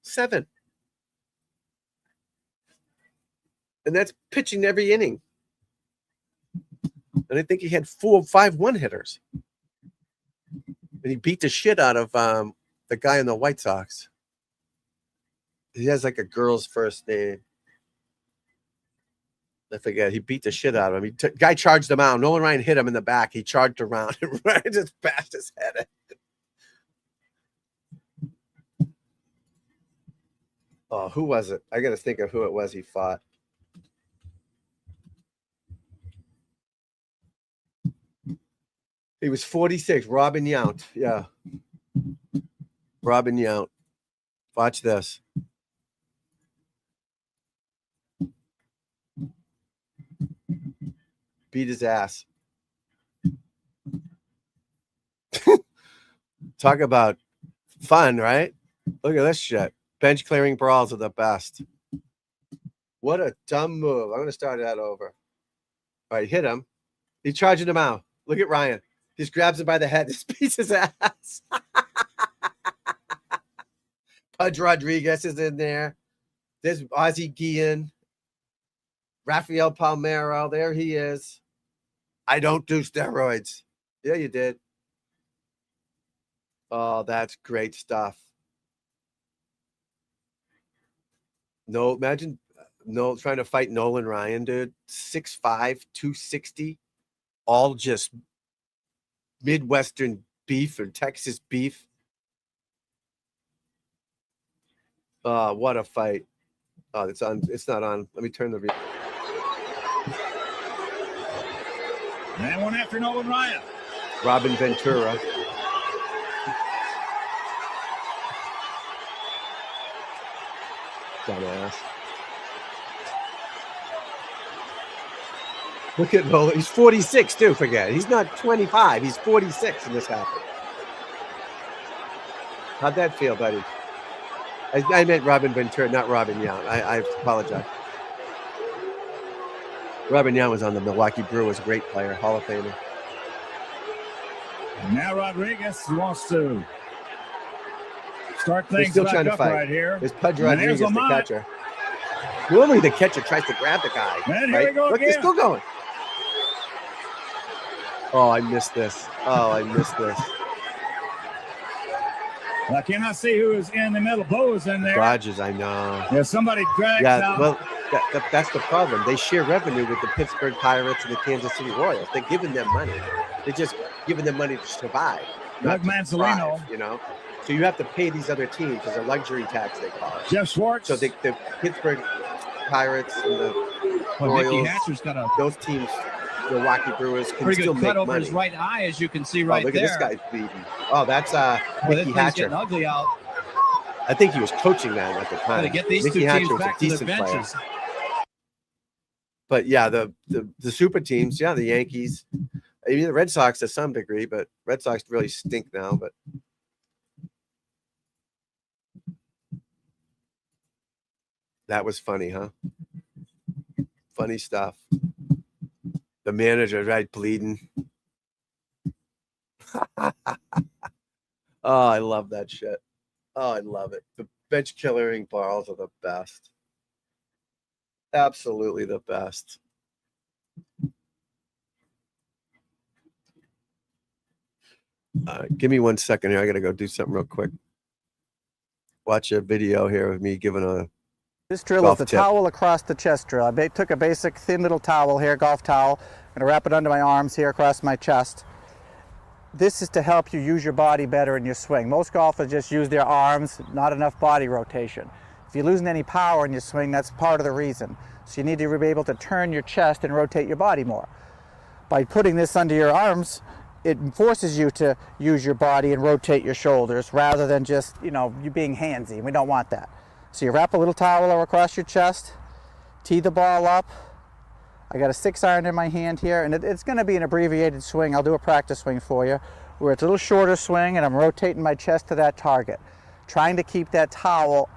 7. And that's pitching every inning. And I think he had 4 or 5 one-hitters. And he beat the shit out of the guy in the White Sox. He has like a girl's first name. I forget. He beat the shit out of him. Guy charged him out. Nolan Ryan hit him in the back. He charged around and Ryan just bashed his head in. Oh, who was it? I got to think of who it was he fought. He was 46. Robin Yount. Yeah. Robin Yount. Watch this. Beat his ass. Talk about fun, right? Look at this shit. Bench clearing brawls are the best. What a dumb move. I'm going to start that over. All right, hit him. He's charging him out. Look at Ryan. He just grabs him by the head. Just beats his ass. Pudge Rodriguez is in there. There's Ozzie Guillen. Rafael Palmeiro. There he is. I don't do steroids. Yeah, you did. Oh, that's great stuff. No, imagine trying to fight Nolan Ryan, dude. 6'5", 260. All just Midwestern beef or Texas beef. Oh, what a fight. Oh, it's on. It's not on. Let me turn the video. And one after Nolan Ryan. Robin Ventura. Dumbass. Look at Nolan. He's 46 too, forget. He's not 25. He's 46 and this happened. How'd that feel, buddy? I meant Robin Ventura, not Robin Yount. I apologize. Robin Yount was on the Milwaukee Brewers, great player, Hall of Famer. And now Rodriguez wants to start They're things still back trying to up fight. right here. There's Pudge And Rodriguez, there's the Lamont. catcher. Normally the catcher tries to grab the guy. And here right? we go Look, they're again. still going. Oh, I missed this. Oh, I missed this. I cannot see who is in the middle. Bo is in there. Dodgers, I know. Yeah, somebody drags Yeah, out. well, that's the problem. They share revenue with the Pittsburgh Pirates and the Kansas City Royals. They're giving them money. They're just giving them money to survive. Doug not to Manzolino. thrive, you know? So you have to pay these other teams as a luxury tax, they call it. Jeff Schwartz. So the Pittsburgh Pirates and the Well, Mickey Royals, Hatcher's got a those teams, Milwaukee Brewers, can pretty still good make cut over money. his right eye, as you can see Oh, right look there. at this guy's beating. Oh, that's Well, this Mickey thing's Hatcher. getting ugly out. I think he was coaching that at the Got time. to get these Mickey two Hatcher teams was a back to their decent player. benches. But yeah, the super teams, yeah, the Yankees, maybe the Red Sox to some degree, but Red Sox really stink now. But that was funny, huh? Funny stuff. The manager, right, bleeding. Oh, I love that shit. Oh, I love it. The bench killering balls are the best. Absolutely the best. Give me 1 second here. I got to go do something real quick. Watch a video here of me giving a This drill golf is the tip. towel across the chest drill. I took a basic thin little towel here, golf towel. I'm gonna wrap it under my arms here across my chest. This is to help you use your body better in your swing. Most golfers just use their arms, not enough body rotation. If you're losing any power in your swing, that's part of the reason. So you need to be able to turn your chest and rotate your body more. By putting this under your arms, it forces you to use your body and rotate your shoulders rather than just, you being handsy, and we don't want that. So you wrap a little towel across your chest, tee the ball up. I got a 6-iron in my hand here, and it's going to be an abbreviated swing. I'll do a practice swing for you, where it's a little shorter swing, and I'm rotating my chest to that target, trying to keep that towel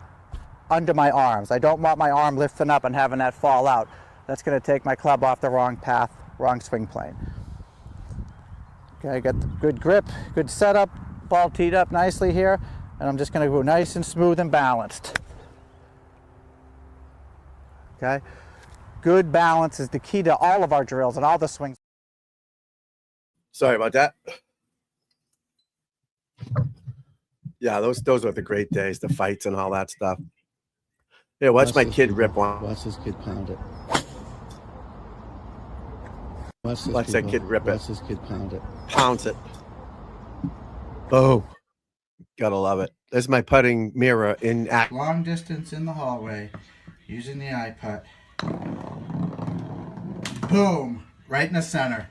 under my arms. I don't want my arm lifting up and having that fall out. That's going to take my club off the wrong path, wrong swing plane. Okay, I got the good grip, good setup, ball teed up nicely here, and I'm just going to go nice and smooth and balanced. Okay, good balance is the key to all of our drills and all the swings. Sorry about that. Yeah, those were the great days, the fights and all that stuff. Yeah, watch my kid rip one. Watch this kid pound it. Watch that kid rip it. Watch this kid pound it. Pounds it. Boom. Gotta love it. There's my putting mirror in act. Long distance in the hallway, using the eye putt. Boom, right in the center.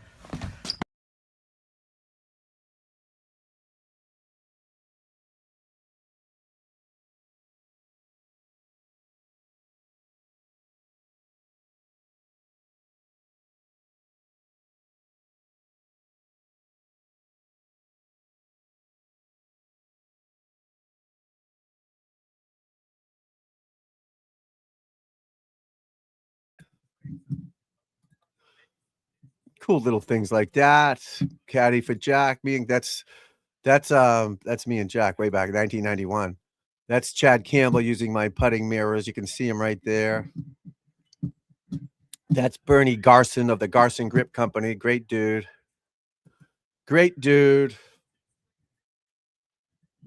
Cool little things like that. Caddy for Jack. That's me and Jack way back in 1991. That's Chad Campbell using my putting mirrors. You can see him right there. That's Bernie Garson of the Garson Grip Company. Great dude. Great dude.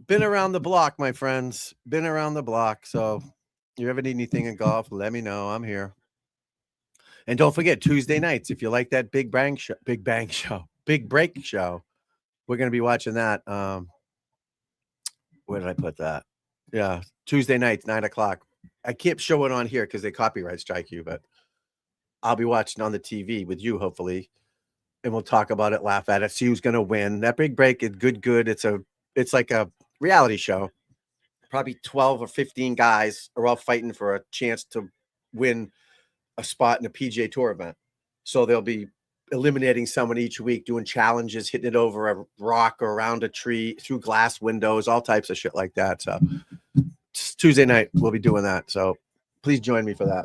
Been around the block, my friends. Been around the block. So you ever need anything in golf, let me know. I'm here. And don't forget, Tuesday nights, if you like that big break show, we're going to be watching that. Where did I put that? Yeah, Tuesday nights, 9:00. I can't show it on here because they copyright strike you, but I'll be watching on the TV with you, hopefully, and we'll talk about it, laugh at it, see who's going to win. That big break is good. It's like a reality show. Probably 12 or 15 guys are all fighting for a chance to win a spot in a PGA Tour event. So they'll be eliminating someone each week, doing challenges, hitting it over a rock or around a tree, through glass windows, all types of shit like that. So Tuesday night, we'll be doing that. So please join me for that.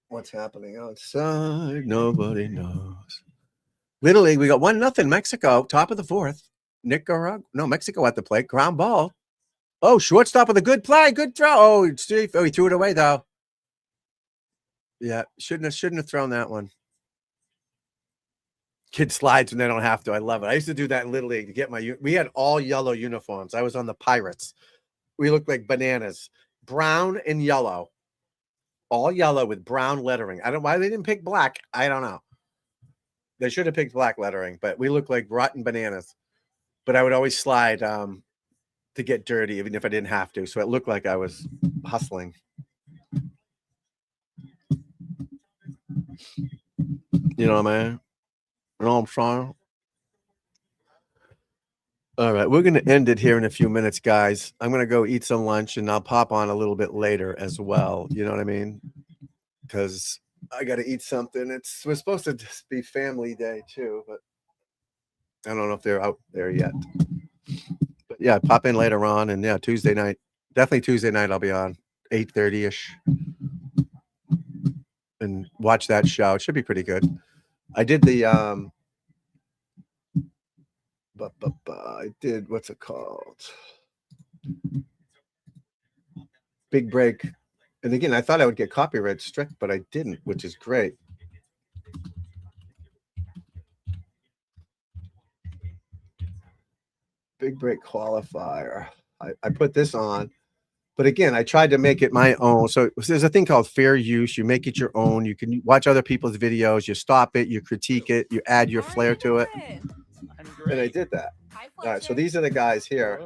What's happening outside? Nobody knows. Little League, we got 1-0 Mexico, top of the 4th. Mexico at the plate. Ground ball. Oh, shortstop with a good play. Good throw. Oh, he threw it away, though. Yeah, shouldn't have thrown that one. Kid slides when they don't have to. I love it. I used to do that in Little League to get we had all yellow uniforms. I was on the Pirates. We looked like bananas. Brown and yellow. All yellow with brown lettering. I don't know why they didn't pick black. I don't know. They should have picked black lettering, but we looked like rotten bananas. But I would always slide to get dirty, even if I didn't have to. So it looked like I was hustling. You know what I mean? You know what I'm saying? All right, we're going to end it here in a few minutes, guys. I'm going to go eat some lunch, and I'll pop on a little bit later as well. You know what I mean? Because I got to eat something. We're supposed to just be family day, too, but I don't know if they're out there yet. But, yeah, pop in later on, and, yeah, Tuesday night. Definitely Tuesday night I'll be on, 8:30-ish. And watch that show. It should be pretty good. I did the I did, what's it called? Big break. And again, I thought I would get copyright strict, but I didn't, which is great. Big break qualifier. I put this on, but again, I tried to make it my own. So there's a thing called fair use. You make it your own. You can watch other people's videos. You stop it. You critique it. You add your flair to it. And I did that. All right. So these are the guys here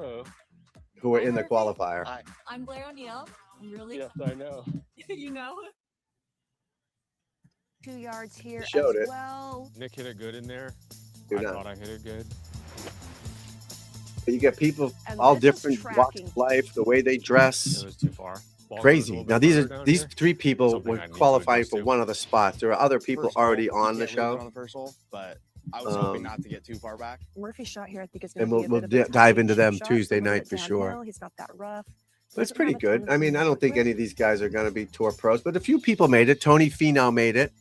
who are in the qualifier. Hi. I'm Blair O'Neill. I'm really. Yes, I know. You know. 2 yards here Showed as it. well. Nick hit it good in there. Do I not. thought I hit it good. But you get people And all this is different walks tracking. of life, the way they It dress. was too far. Ball goes a Crazy. little Now bit these further are down these here. 3 people Something were I need to qualifying adjust for to. one of the spots. There are other people First hole, already you on the can't lose it on show. the first hole, but I was hoping Um, not to get too far back. Murphy's shot here, I think, is And going to we'll be a bit of a dive touchy into chip them shot, Tuesday similar night to for sure. downhill. He's got that rough. But it's Doesn't pretty have a ton good. of I mean, I don't work think with. any of these guys are going to be tour pros, but a few people made it. Tony Finau made it.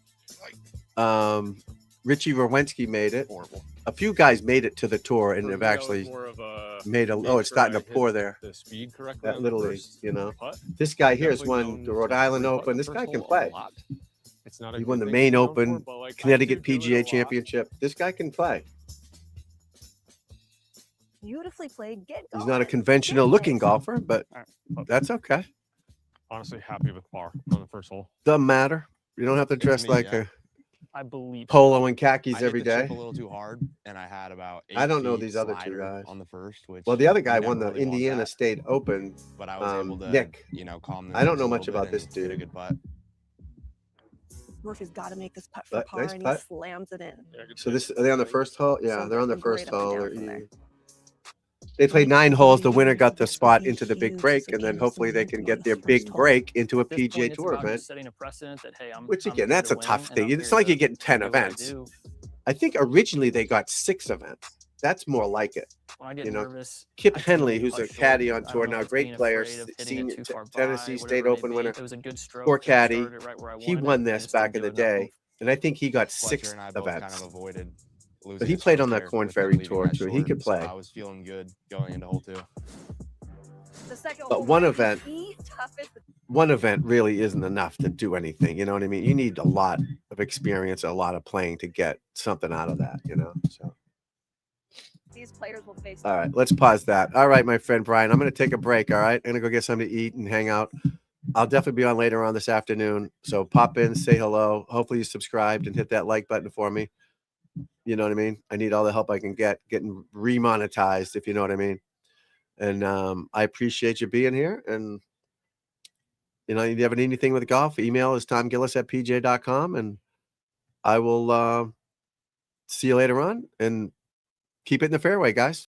Richie Rowensky made it. Horrible. A few guys made it to the tour and For have me, that was actually more of a made a. make Oh, it's sure starting I to hit pour there. The speed correctly. That on the Little League, first you know. putt. This guy here has Definitely won known the to Rhode Island three putt Open. the This first guy can hole a play. lot. It's not a He good won the thing main to be known Open, for, but, like, I Connecticut do do it a PGA lot. Championship. This guy can play. Beautifully played. Get He's going. not a conventional looking golfer, but All right. that's okay. Honestly, happy with par on the first hole. Doesn't matter. You don't have to dress me, like yeah. a I believe. polo and khakis I hit every the day. chip a little too hard, and I had about 8 I don't know feet these other 2 slider guys. on the first. Which Well, the other you guy never won the really want Indiana that, State Open. but I was able to, Nick. calm the I don't nerves know a much little about bit this and hit a dude. good putt. Murphy's got to make this putt for par, Nice and putt. he slams it in. Yeah, good So chip. this are they on the first hole? Yeah, So they're on the great first up and hole. down They're from there. easy. They played 9 holes. The winner got the This would spot be into the big huge. break, This would and then gain hopefully some they can momentum on get this their first big hole. break into a At this point, PGA it's Tour about event. just setting a precedent that, hey, Which I'm again, here that's to a win, tough and thing. I'm It's here not like to you're getting 10 do what I events. do. I think originally they got 6 events. That's more like it. When I get You know, nervous, Kip I tend to Henley, putt who's a short. caddy on I tour don't know now, if it's great being player, afraid of hitting senior it too far Tennessee by, State whatever it Open may be. winner, It was a good stroke. poor and I caddy. started it right where I He wanted, won and this just didn't back in do the enough. day, and I think he got Fletcher 6 and I both kind events. of avoided losing. But he a played stroke on that there Corn with him Ferry leaving tour that too. He short, could so play. I was feeling good going into hole 2. The second But hole one might event- be toughest. One event really isn't enough to do anything. You know what I mean? You need a lot of experience, a lot of playing to get something out of that. You know. So. These players will face. All right, let's pause that. All right, my friend Brian, I'm going to take a break. All right, I'm going to go get something to eat and hang out. I'll definitely be on later on this afternoon. So pop in, say hello. Hopefully you subscribed and hit that like button for me. You know what I mean? I need all the help I can get getting remonetized, if you know what I mean. And I appreciate you being here. And, you know, you ever need anything with golf, email is tomgillis@pj.com. And I will see you later on. And keep it in the fairway, guys.